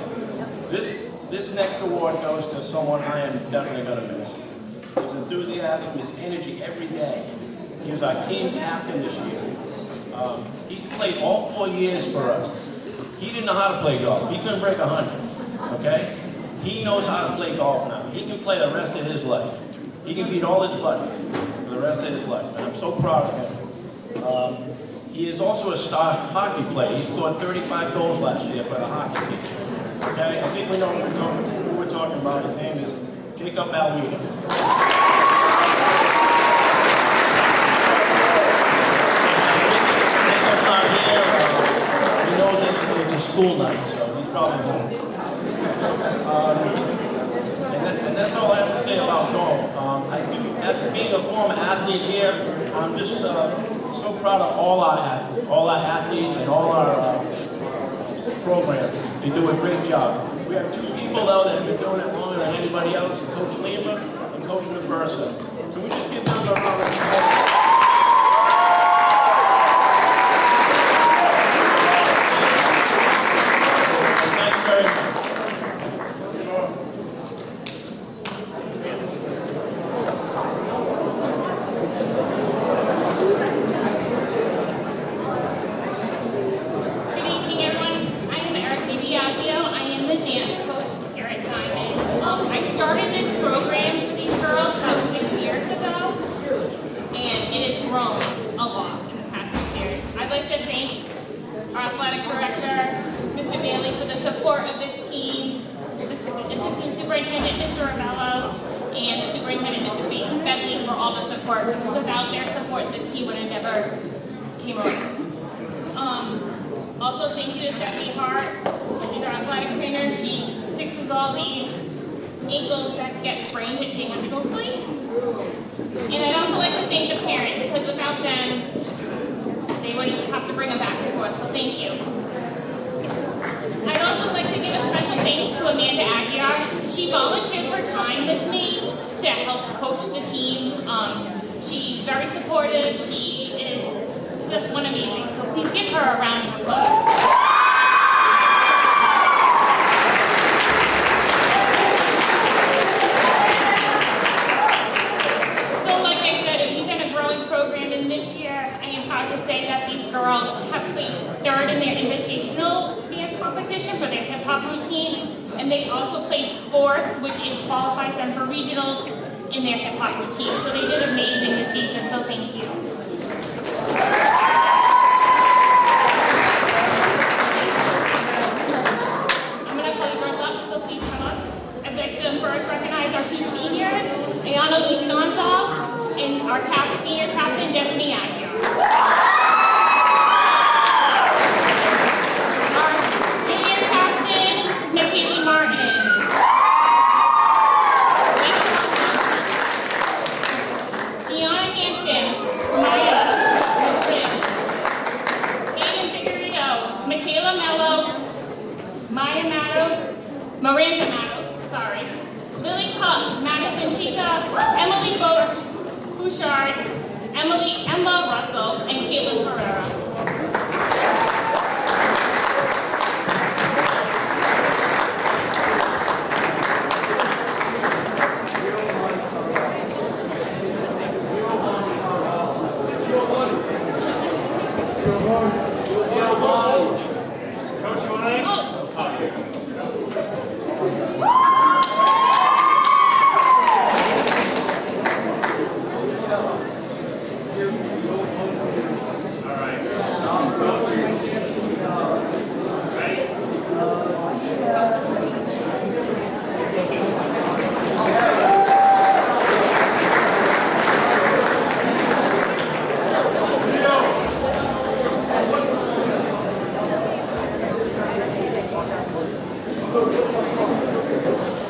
This next award goes to someone I am definitely going to miss. His enthusiasm, his energy every day. He was our team captain this year. He's played all 4 years for us. He didn't know how to play golf. He couldn't break 100, okay? He knows how to play golf now. He can play the rest of his life. He can beat all his buddies for the rest of his life, and I'm so proud of him. He is also a star hockey player. He scored 35 goals last year for the hockey team. Okay, I think we know who we're talking about. His name is Jacob Almeida. Jacob's not here. He knows it's a school night, so he's probably home. And that's all I have to say about golf. Being a former athlete here, I'm just so proud of all our athletes and all our programs. They do a great job. We have two people though that have been doing it longer than anybody else, Coach Lima and Coach Naversa. Can we just give them a round of applause? Thank you very much. Because without their support, this team would have never came around. Also, thank you to Stephanie Hart. She's our athletic trainer. She fixes all the ankles that get sprained at dance mostly. And I'd also like to thank the parents, because without them, they wouldn't have to bring them back and forth, so thank you. I'd also like to give a special thanks to Amanda Aguiar. She volunteers her time with me to help coach the team. She's very supportive. She is just one amazing. So please give her a round of applause. So like I said, we've been a growing program, and this year I am proud to say that these girls have placed third in their invitational dance competition for their hip hop routine, and they also placed fourth, which qualifies them for regionals in their hip hop routine. So they did amazing this season, so thank you. I'm gonna call you girls up, so please come up. I'd like to first recognize our two seniors, Ayana Lee Gonzalez, and our senior captain, Destiny Aguiar. Michaela Mello, Miranda Matos, Lily Puck, Madison Chica, Emily Bouchard, Emma Russell, and Caitlin Ferreira. Coach, you want to? All right. Ready?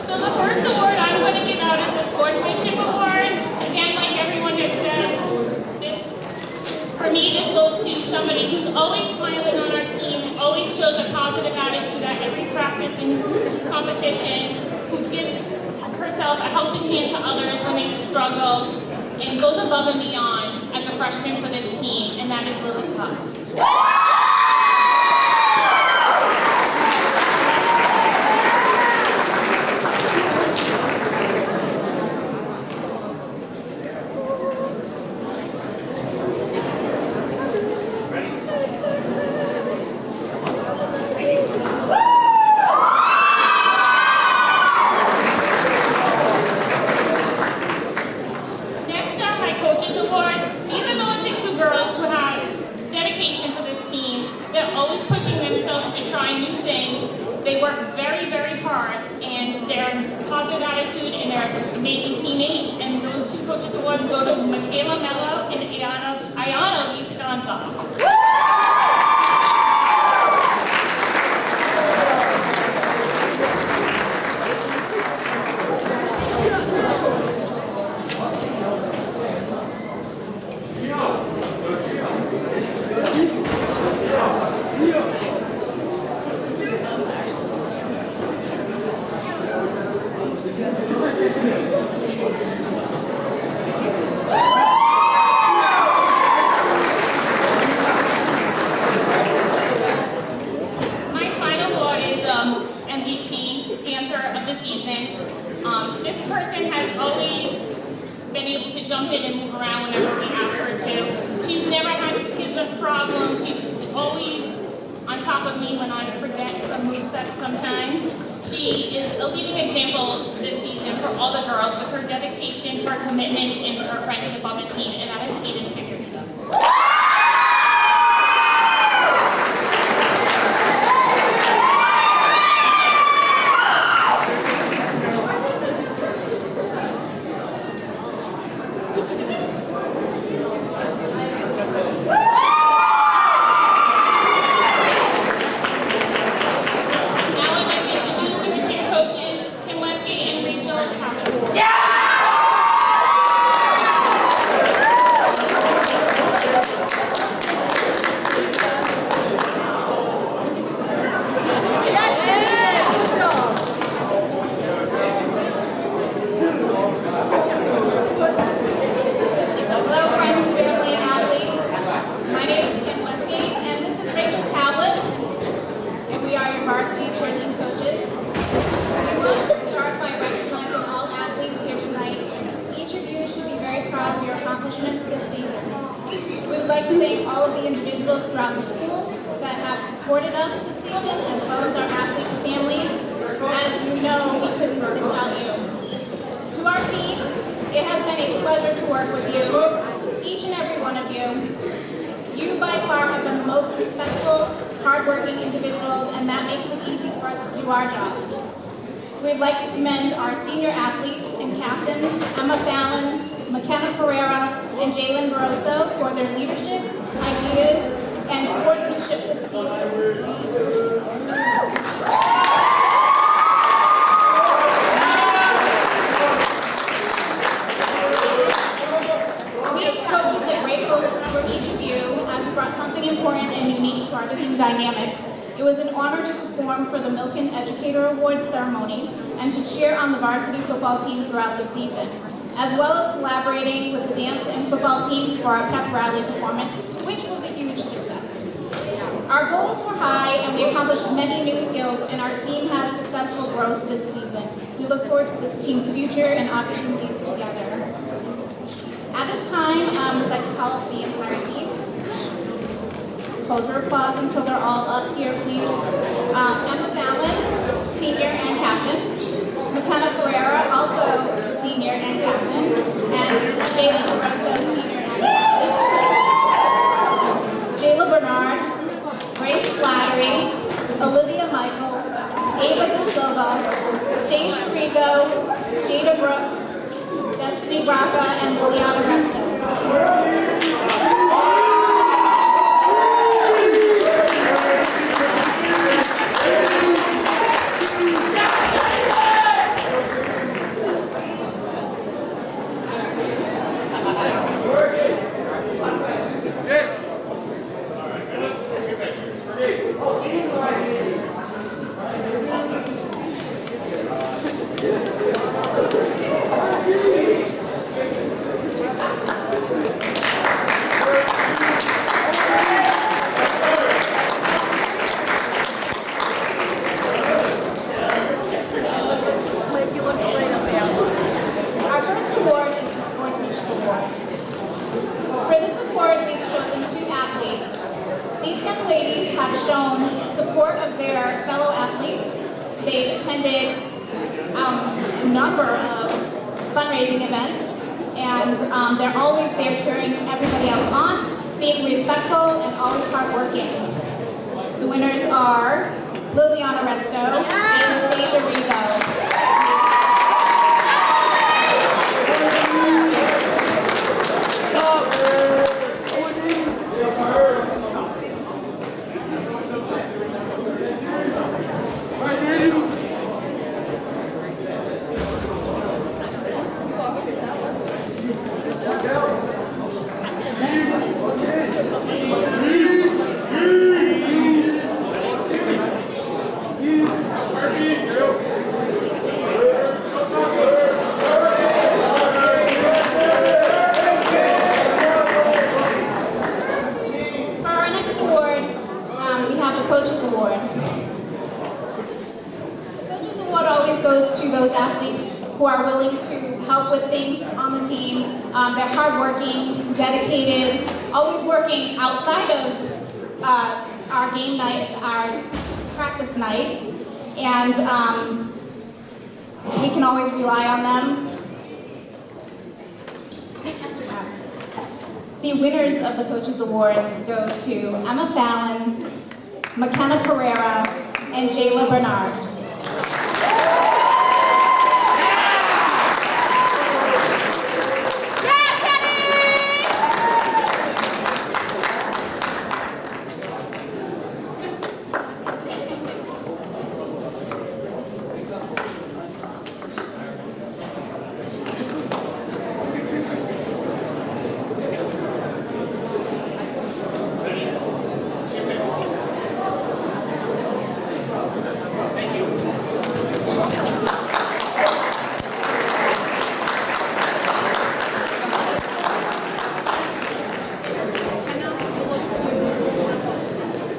So the first award I'm going to give out is the Sportsmanship Award. Again, like everyone has said, for me, this goes to somebody who's always smiling on our team, always shows a positive attitude at every practice and competition, who gives herself a helping hand to others when they struggle, and goes above and beyond as a freshman for this team, and that is Lily Puck. Next are my Coaches Awards. These are going to two girls who have dedication for this team. They're always pushing themselves to try new things. They work very, very hard, and their positive attitude and their amazing teammate. And those two Coaches Awards go to Michaela Mello and Ayana Liskanza. My final award is MVP, Dancer of the Season. This person has always been able to jump in and move around whenever we ask her to. She's never gives us problems. She's always on top of me when I forget some movesets sometimes. She is a leading example this season for all the girls with her dedication, her commitment, and her friendship on the team, and that is Hayden Figueroa. Now I'd like to introduce your cheer coaches, Kim Westgate and Rachel Calvin. Hello, friends, family, and athletes. My name is Kim Westgate, and this is Rachel Talbot, and we are your varsity cheerleading coaches. We want to start by recognizing all athletes here tonight. Each of you should be very proud of your accomplishments this season. We would like to thank all of the individuals throughout the school that have supported us this season, as well as our athletes' families. As you know, we couldn't do it without you. To our team, it has been a pleasure to work with you, each and every one of you. You by far have been the most respectful, hardworking individuals, and that makes it easy for us to do our job. We'd like to commend our senior athletes and captains, Emma Fallon, McKenna Pereira, and Jalen Barroso, for their leadership, ideas, and sportsmanship this season. We as coaches are grateful for each of you as you brought something important and unique to our team dynamic. It was an honor to perform for the Milken Educator Award ceremony and to cheer on the varsity football team throughout the season, as well as collaborating with the dance and football teams for our pep rally performance, which was a huge success. Our goals were high and we accomplished many new skills, and our team had successful growth this season. We look forward to this team's future and opportunities together. At this time, we'd like to call up the entire team. Hold your applause until they're all up here, please. Emma Fallon, senior and captain. McKenna Pereira, also senior and captain. And Jayla Rosa, senior and captain. Jayla Bernard, Grace Flattery, Olivia Michael, Ava De Silva, Stacia Rigo, Jada Brooks, Destiny Braca, and Liliana Resto. Our first award is the Sportsmanship Award. For this award, we've chosen 2 athletes. These young ladies have shown support of their fellow athletes. They've attended a number of fundraising events, and they're always there cheering everybody else on, being respectful and always hardworking. The winners are Liliana Resto and Stacia Rigo. Coaches Award. Coaches Award always goes to those athletes who are willing to help with things on the team. They're hardworking, dedicated, always working outside of our game nights, our practice nights, and we can always rely on them. The winners of the Coaches Awards go to Emma Fallon, McKenna Pereira, and Jayla Bernard.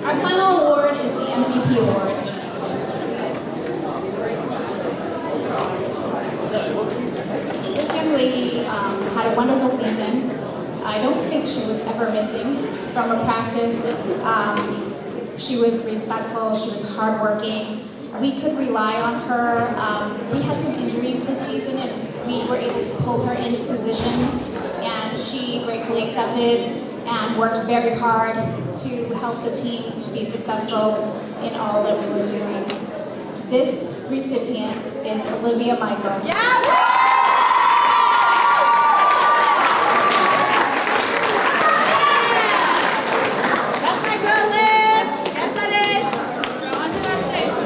Our final award is the MVP Award. This young lady had a wonderful season. I don't think she was ever missing from a practice. She was respectful, she was hardworking. We could rely on her. We had some injuries this season and we were able to pull her into positions, and she gratefully accepted and worked very hard to help the team to be successful in all that we were doing. This recipient is Olivia Michael. That's my girl, Liv. Yes, that is. On to that stage.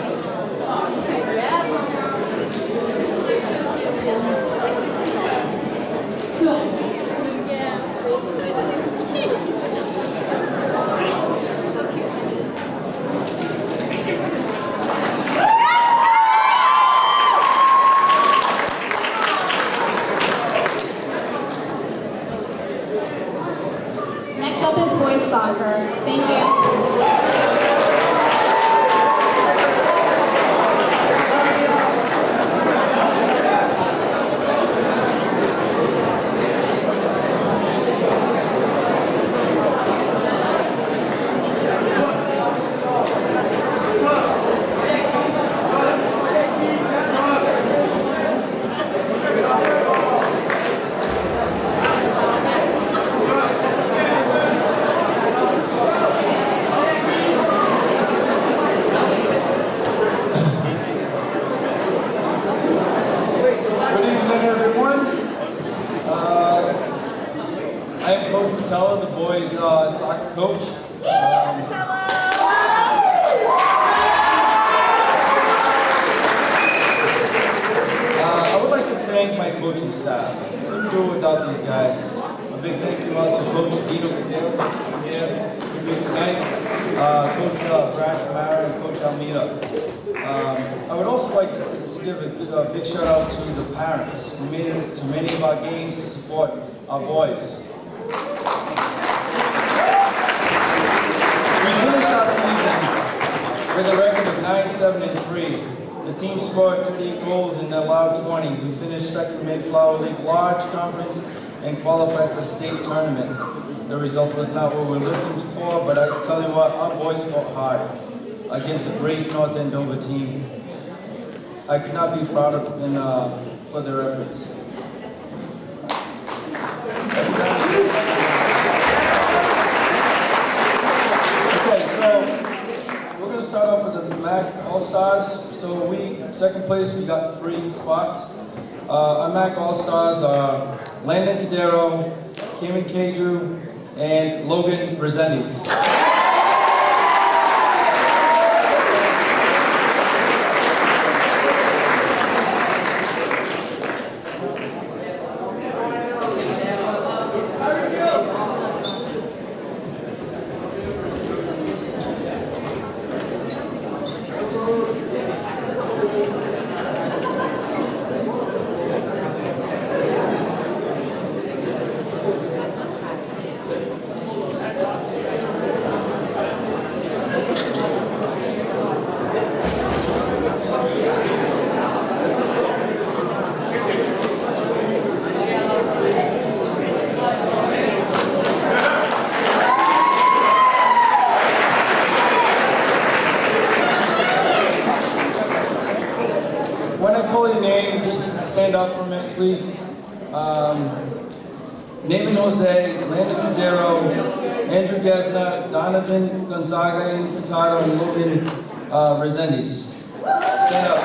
staff. Couldn't do it without these guys. A big thank you out to Coach Dino Cadero here with me tonight, Coach Brad Kamara and Coach Almeida. I would also like to give a big shout out to the parents who made it to many of our games to support our boys. We finished our season with a record of 9-7-3. The team scored 38 goals and allowed 20. We finished second in Mayflower League large conference and qualified for the state tournament. The result was not what we were looking for, but I tell you what, our boys fought hard against a great North Andover team. I could not be prouder for their efforts. Okay, so we're going to start off with the MAC All-Stars. So second place, we got 3 spots. Our MAC All-Stars are Landon Cadero, Cayman Cadrew, and Logan Resendiz. When I call your name, just stand up for a minute, please. Nathan Jose, Landon Cadero, Andrew Gesna, Donovan Gonzaga Infantado, and Logan Resendiz. Stand up.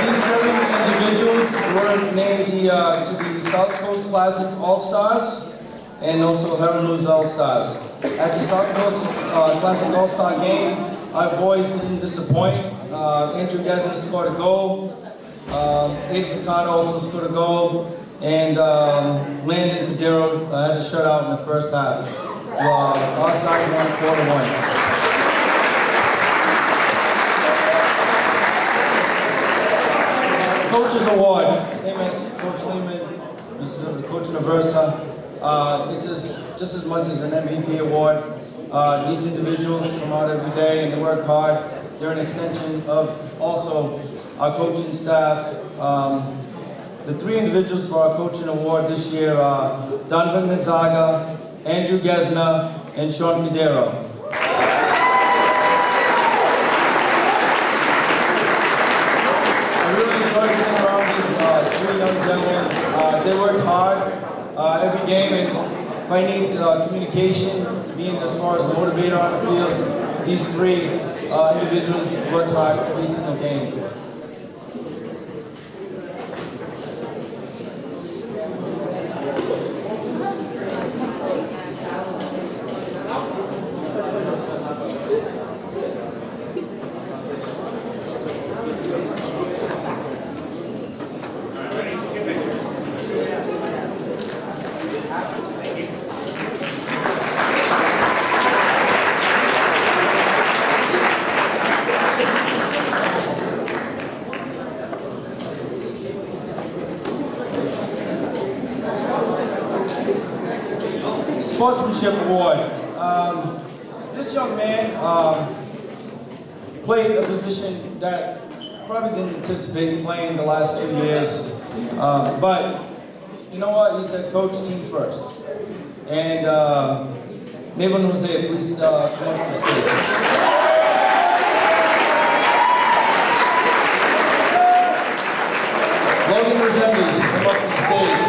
These 7 individuals were named to the South Coast Classic All-Stars and also Herald News All-Stars. At the South Coast Classic All-Star game, our boys didn't disappoint. Andrew Gesna scored a goal. Aiden Furtado also scored a goal. And Landon Cadero had a shutout in the first half. Our side won 4-1. Coach's Award, same as Coach Lehman, Coach Naversa. It's just as much as an MVP award. These individuals come out every day and they work hard. They're an extension of also our coaching staff. The 3 individuals for our coaching award this year are Donovan Gonzaga, Andrew Gesna, and Sean Cadero. I really enjoyed being around these 3 young gentlemen. They work hard every game, and if I need communication, being as far as a motivator on the field, these 3 individuals work hard every single game. Sportsmanship Award. This young man played a position that probably didn't anticipate playing the last 2 years. But you know what? He said, "Coach, team first." And Nathan Jose, please come up to the stage. Logan Resendiz, come up to the stage.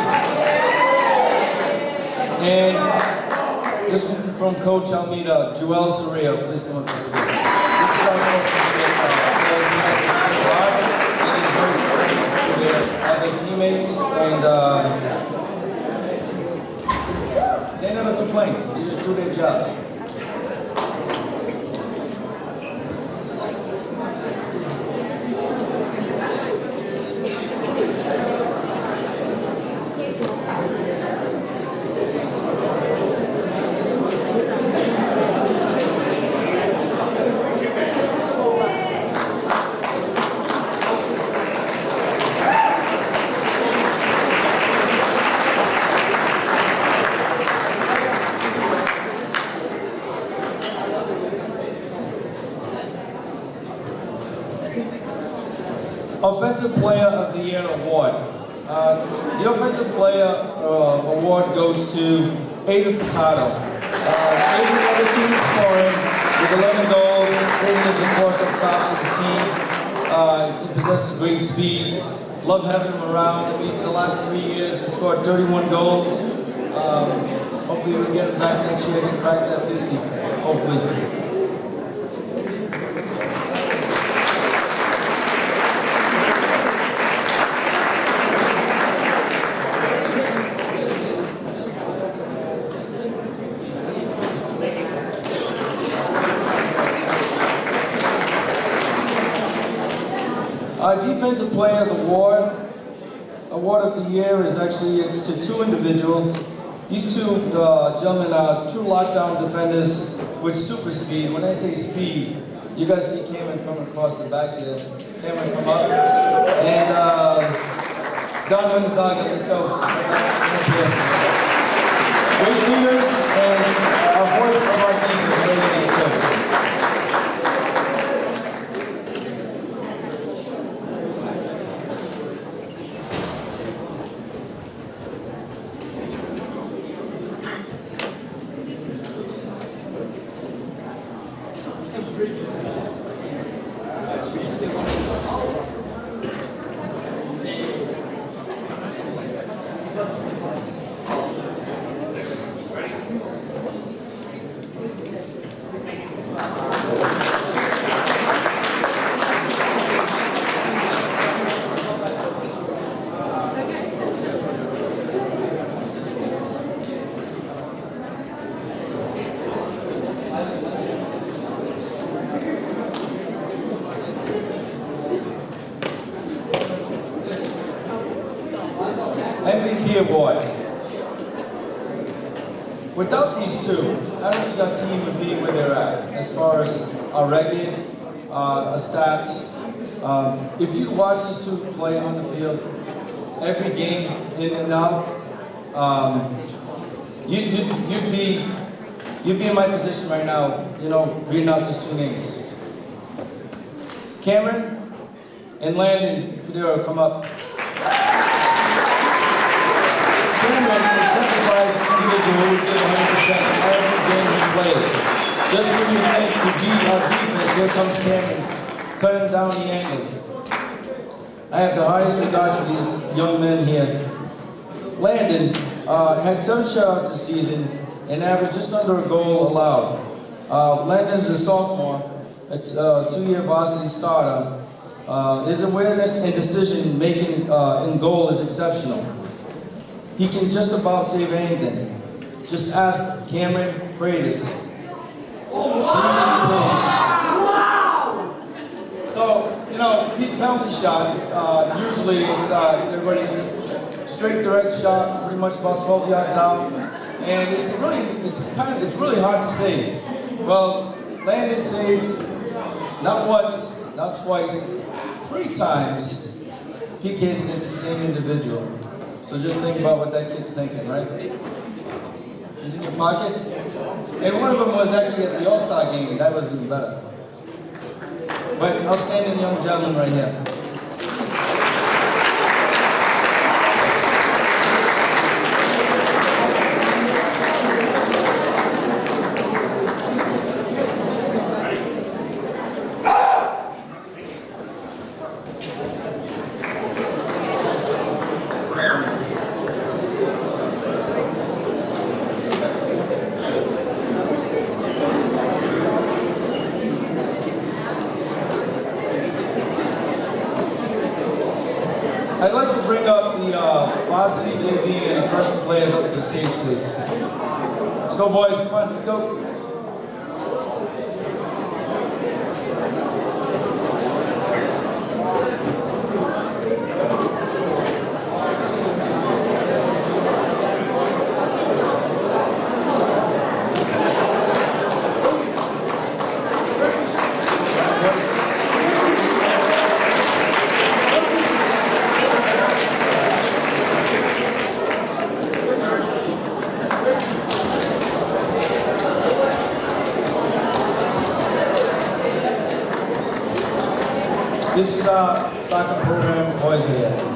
And this one from Coach Almeida, Joel Soria, please come up to the stage. This is our sportsmanship. Their teammates, and they never complain. They just do their job. Offensive Player of the Year award. The Offensive Player award goes to Aiden Furtado. Aiden led the team in scoring with 11 goals. Aiden is, of course, up top of the team. He possesses great speed. Love having him around. I mean, the last 3 years, he scored 31 goals. Hopefully we can get him back next year and crack that 50. Hopefully. Defensive Player of the Award of the Year is actually, it's to two individuals. These two gentlemen are true lockdown defenders with super speed. When I say speed, you guys see Cameron coming across the back there. Cameron, come up. And Don Gonzaga, let's go. Great leaders and our voice of our defense right in this field. MVP award. Without these two, I don't think our team would be where they're at as far as our record, our stats. If you watch these two play on the field, every game in and out, you'd be in my position right now, you know, reading out these two names. Cameron and Landon Cadero, come up. Cameron exemplifies an individual who would give 100% every game he played. Just when you think to beat our defense, here comes Cameron, cutting down the angle. I have the highest regards for these young men here. Landon had 7 shutouts this season and averaged just under a goal allowed. Landon's a sophomore, a 2-year varsity starter. His awareness and decision making in goal is exceptional. He can just about save anything. Just ask Cameron Freitas. So, you know, penalty shots, usually it's everybody gets straight direct shot, pretty much about 12 yards out. And it's really hard to save. Well, Landon saved not once, not twice, 3 times PKs against the same individual. So just think about what that kid's thinking, right? He's in your pocket. And one of them was actually at the All-Star game. That was even better. But outstanding young gentleman right here. I'd like to bring up the varsity, JV, and freshman players up to the stage, please. Let's go, boys. Come on, let's go. This is our soccer program, Boys Ahead.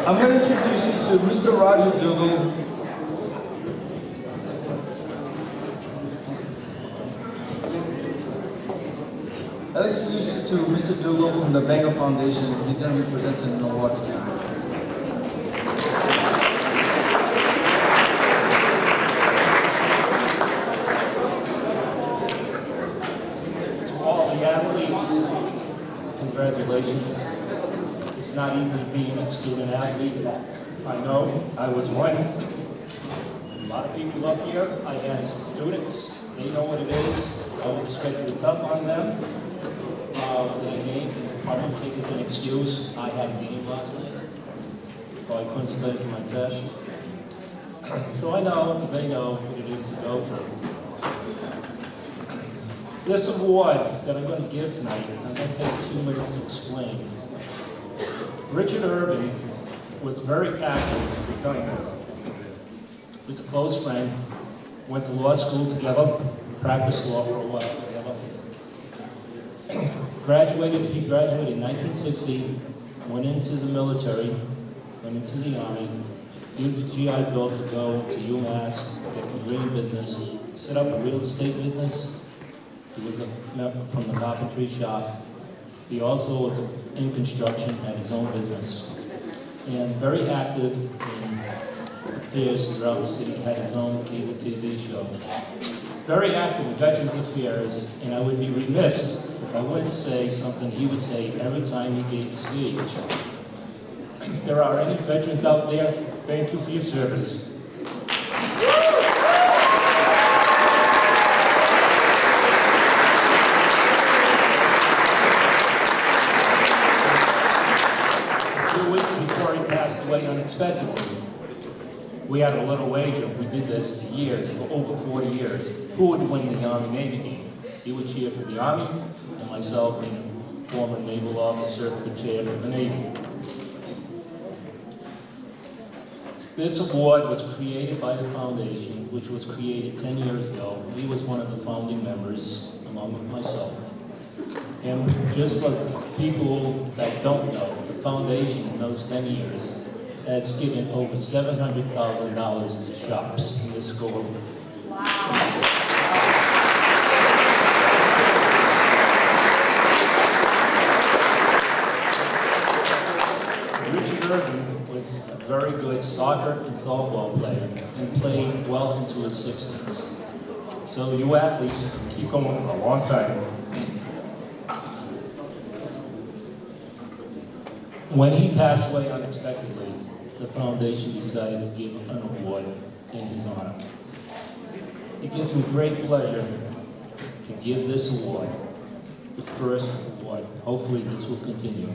I'm going to introduce you to Mr. Roger Dougal. I'll introduce you to Mr. Dougal from the Banger Foundation. He's going to be presenting an award tonight. To all the athletes, congratulations. It's not easy being a student athlete. I know, I was one. A lot of people up here, I had students, they know what it is. I was especially tough on them. Their games, I don't take it as an excuse. I had a game last night, so I couldn't study for my test. So I know, they know what it is to go through. This award that I'm going to give tonight, I'm going to take 2 minutes to explain. Richard Urban was very active with Dynamo. He was a close friend, went to law school together, practiced law for a while together. He graduated in 1960, went into the military, went into the Army, used the GI Bill to go to UMass, get a degree in business, set up a real estate business. He was a member from the carpentry shop. He also was in construction, had his own business, and very active in affairs throughout the city, had his own cable TV show. Very active in Veterans Affairs, and I would be remiss if I wouldn't say something he would say every time he gave a speech. If there are any veterans out there, thank you for your service. Unexpectedly. We had a little wager. We did this for years, for over 40 years. Who would win the Army-Navy game? He would cheer for the Army, and myself, being a former naval officer, would cheer for the Navy. This award was created by the foundation, which was created 10 years ago. He was one of the founding members, along with myself. And just for people that don't know, the foundation in those 10 years has given over $700,000 to shops in this school. Wow. Richard Urban was a very good soccer and softball player and played well into his 60s. So you athletes can keep going for a long time. When he passed away unexpectedly, the foundation decided to give an award in his honor. It gives me great pleasure to give this award, the first award. Hopefully this will continue.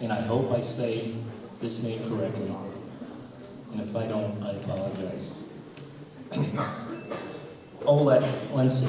And I hope I say this name correctly. And if I don't, I apologize. Oleg Lency.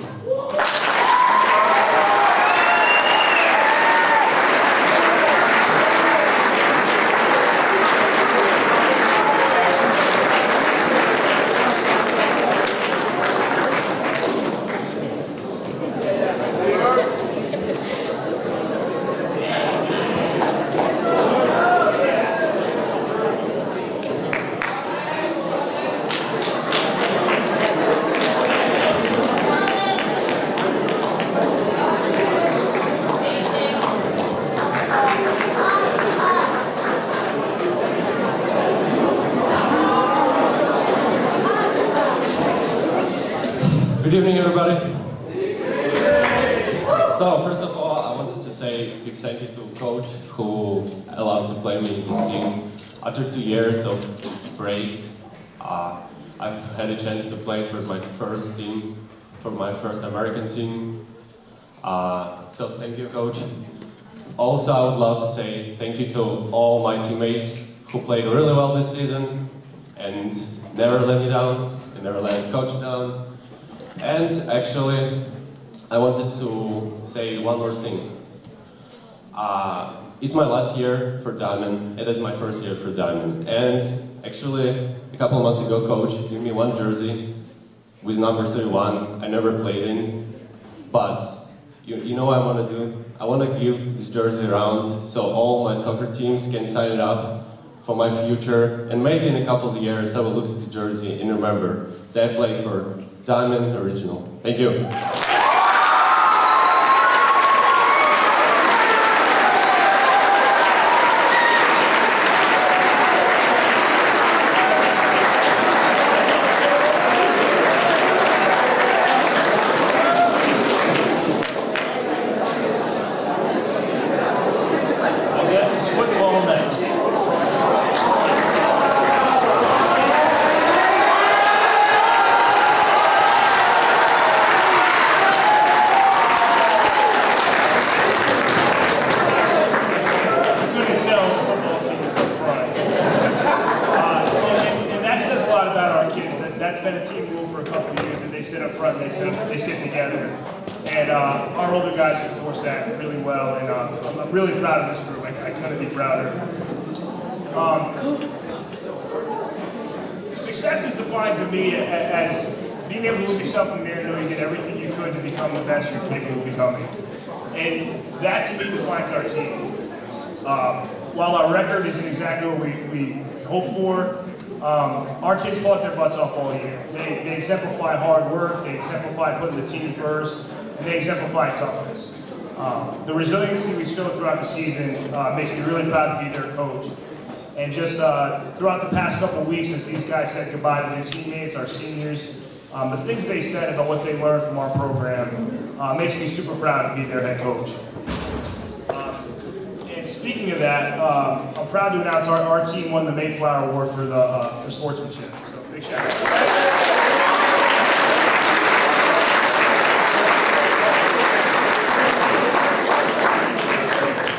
Good evening, everybody. So, first of all, I wanted to say a big thank you to Coach who allowed to play me in this team. After 2 years of break, I've had a chance to play for my first team, for my first American team. So thank you, Coach. Also, I would love to say thank you to all my teammates who played really well this season and never let me down, and never let Coach down. And actually, I wanted to say one more thing. It's my last year for Diamond. It is my first year for Diamond. And actually, a couple of months ago, Coach gave me one jersey with number 31. I never played in, but you know what I want to do? I want to give this jersey around so all my soccer teams can sign it up for my future. And maybe in a couple of years, I will look at this jersey and remember that I played for Diamond Original. Thank you. That's been a team rule for a couple of years, that they sit up front and they sit together. And our older guys enforce that really well, and I'm really proud of this group. I couldn't be prouder. Success is defined to me as being able to look yourself in the mirror and know you did everything you could to become the best you're capable of becoming. And that to me defines our team. While our record isn't exactly what we hoped for, our kids fought their butts off all year. They exemplify hard work, they exemplify putting the team first, and they exemplify toughness. The resiliency we showed throughout the season makes me really proud to be their coach. And just throughout the past couple of weeks, as these guys said goodbye to their teammates, our seniors, the things they said about what they learned from our program makes me super proud to be their head coach. Speaking of that, I'm proud to announce our team won the Mayflower Award for sportsmanship. So big shout out.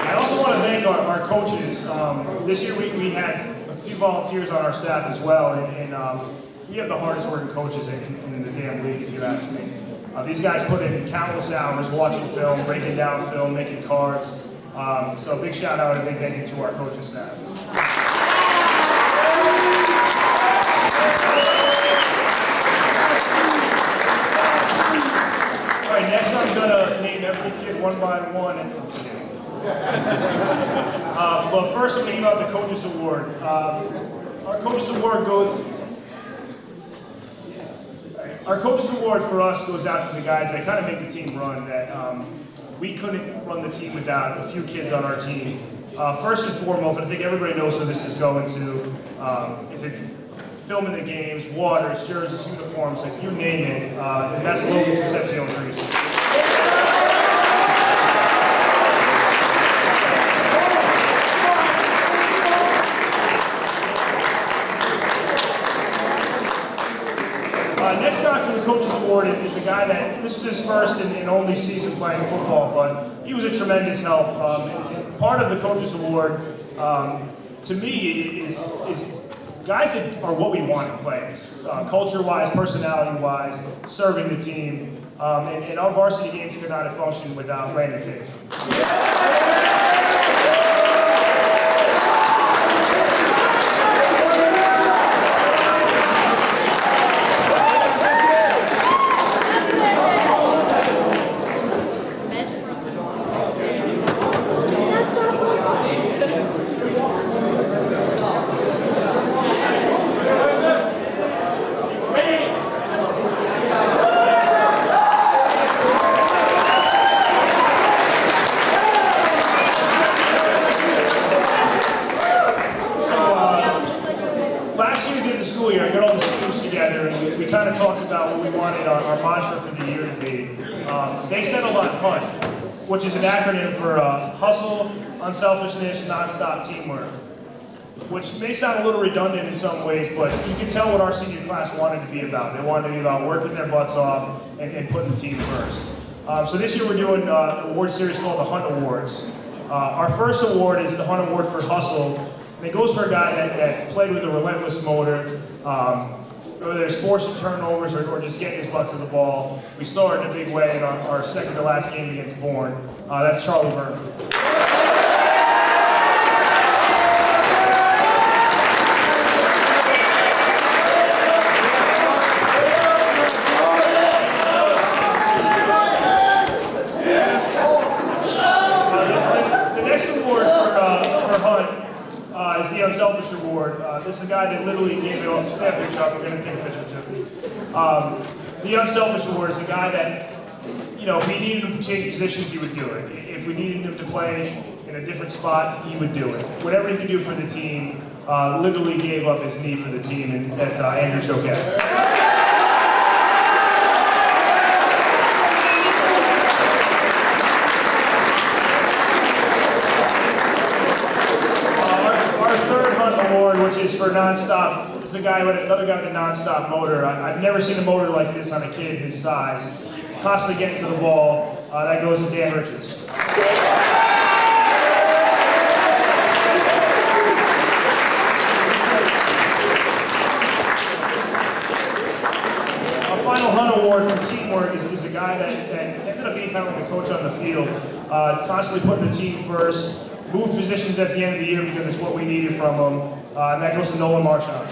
I also want to thank our coaches. This year we had a few volunteers on our staff as well, and we have the hardest working coaches in the damn league, if you ask me. These guys put in countless hours watching film, breaking down film, making cards. So a big shout out and a big thank you to our coaching staff. All right, next I'm gonna name every kid one by one. But first I'm gonna give out the Coaches Award. Our Coaches Award for us goes out to the guys that kind of make the team run. That we couldn't run the team without a few kids on our team. First and foremost, I think everybody knows who this is going to. If it's filming the games, waters, jerseys, uniforms, like you name it, and that's Logan Concepcion Grease. Next guy for the Coaches Award is a guy that, this is his first and only season playing football, but he was a tremendous help. Part of the Coaches Award, to me, is guys that are what we want in players. Culture-wise, personality-wise, serving the team. And our varsity games could not have functioned without Brandon Faith. we kind of talked about what we wanted our mantra for the year to be. They settled on HUNT, which is an acronym for hustle, unselfishness, nonstop teamwork. Which may sound a little redundant in some ways, but you can tell what our senior class wanted to be about. They wanted to be about working their butts off and putting the team first. So this year we're doing an award series called the Hunt Awards. Our first award is the Hunt Award for Hustle, and it goes for a guy that played with a relentless motor, whether it's forcing turnovers or just getting his butt to the ball. We saw it in a big way in our second to last game against Bourne. That's Charlie Vernon. Is the Unselfish Award. This is a guy that literally gave it up. Stand up, Chuck. We're going to take a picture too. The Unselfish Award is a guy that, you know, if we needed him to change positions, he would do it. If we needed him to play in a different spot, he would do it. Whatever he could do for the team, literally gave up his knee for the team, and that's Andrew Choquette. Which is for nonstop. This is another guy with a nonstop motor. I've never seen a motor like this on a kid his size. Constantly getting to the ball. That goes to Dan Richards. Our final Hunt Award for teamwork is a guy that ended up being kind of like a coach on the field. Constantly putting the team first. Moved positions at the end of the year because it's what we needed from him. And that goes to Nolan Marchand.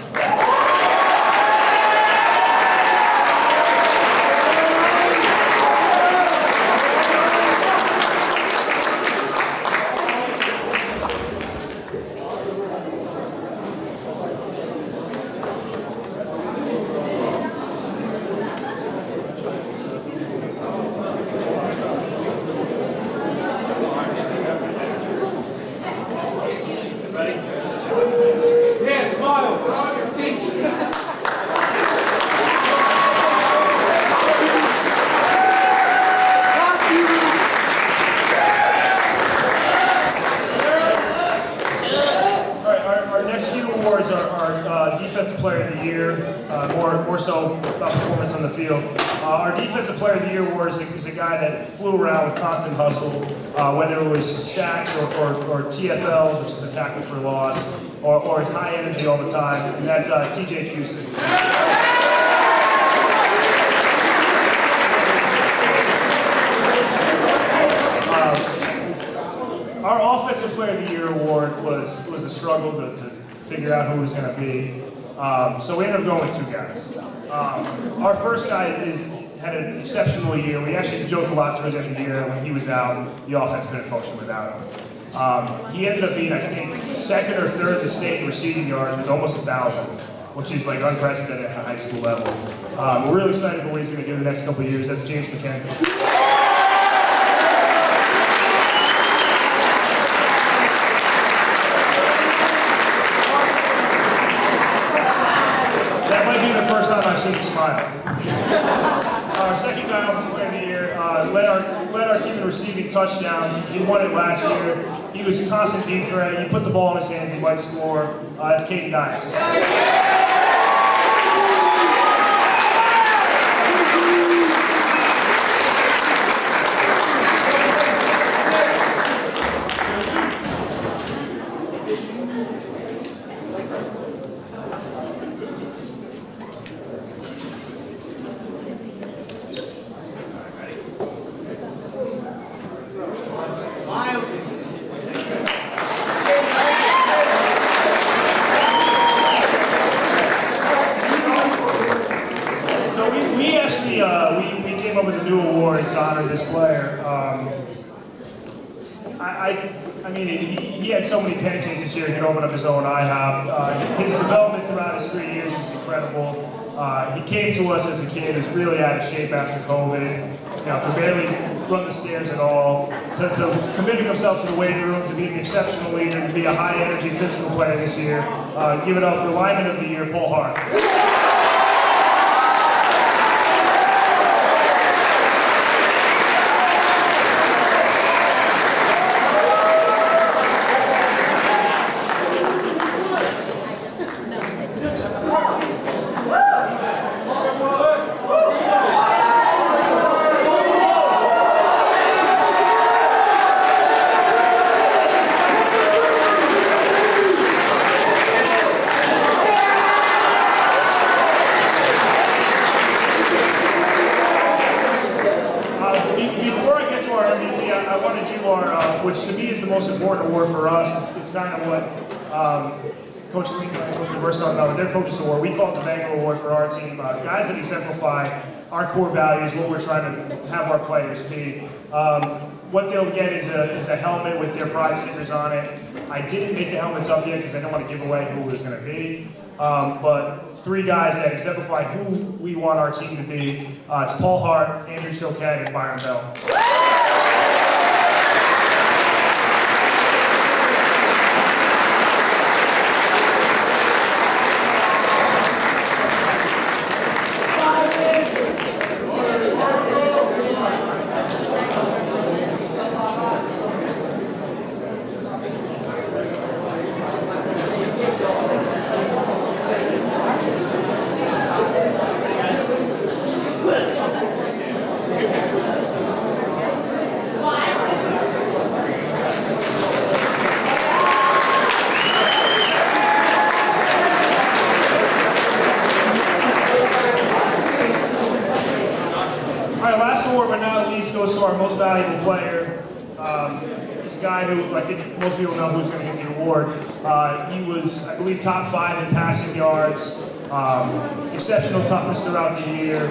Defensive Player of the Year, more so about performance on the field. Our Defensive Player of the Year award is a guy that flew around with constant hustle, whether it was sacks or TFLs, which is a tackle for loss, or his high energy all the time, and that's TJ Cusick. Our Offensive Player of the Year award was a struggle to figure out who it was going to be. So we ended up going with two guys. Our first guy had an exceptional year. We actually joked a lot towards the end of the year when he was out, the offense couldn't function without him. He ended up being, I think, second or third in the state in receiving yards with almost 1,000, which is like unprecedented at the high school level. We're really excited for what he's going to do in the next couple of years. That's James McKenna. I've seen him smile. Our second guy Offensive Player of the Year led our team in receiving touchdowns. He won it last year. He was a constant deep threat. You put the ball in his hands, he might score. That's Caden Dice. We came up with a new award to honor this player. I mean, he had so many pancakes this year, he could open up his own IHOP. His development throughout his 3 years is incredible. He came to us as a kid, was really out of shape after COVID, could barely run the stairs at all, to committing himself to the weight room, to be an exceptional leader, to be a high-energy physical player this year. Give it up for Lineman of the Year, Paul Hart. Coach Lee and Coach DeVers talking about with their Coaches Award. We call it the Banger Award for our team. Guys that exemplify our core values, what we're trying to have our players be. What they'll get is a helmet with their pride stickers on it. I didn't make the helmets up yet because I don't want to give away who it was going to be. But 3 guys that exemplify who we want our team to be. It's Paul Hart, Andrew Choquette, and Byron Bell. Goes to our most valuable player. This guy who I think most people know who's going to get the award. He was, I believe, top 5 in passing yards. Exceptional toughness throughout the year.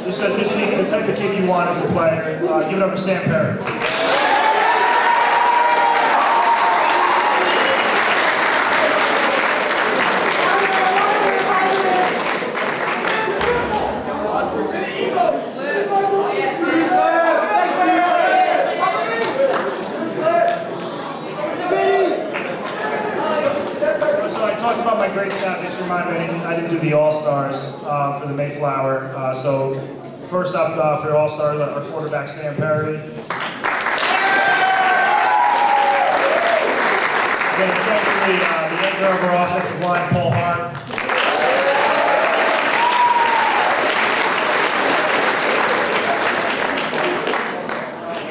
This is the type of kid you want as a player. Give it up for Sam Perry. Great staff. Just remind me, I didn't do the All-Stars for the Mayflower. So first up for All-Stars, our quarterback Sam Perry. Then secondly, the anchor of our offensive line, Paul Hart.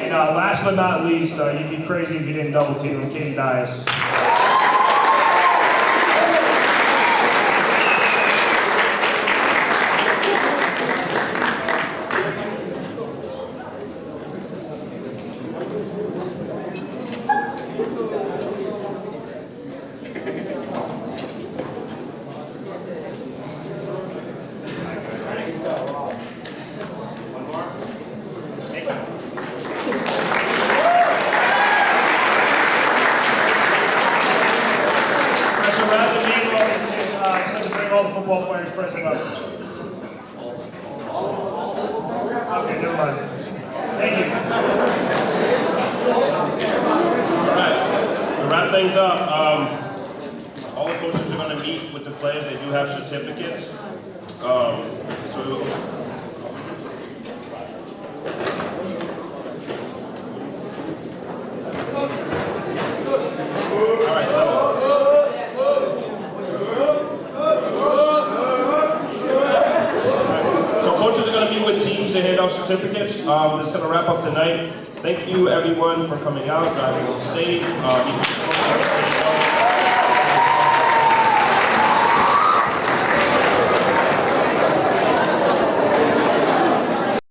And last but not least, you'd be crazy if you didn't double team him, Kaden Dias. All the football players present up. Okay, never mind. Thank you. All right, to wrap things up, all the coaches are going to meet with the players. They do have certificates. To hand out certificates. That's going to wrap up the night. Thank you everyone for coming out. Driving safe.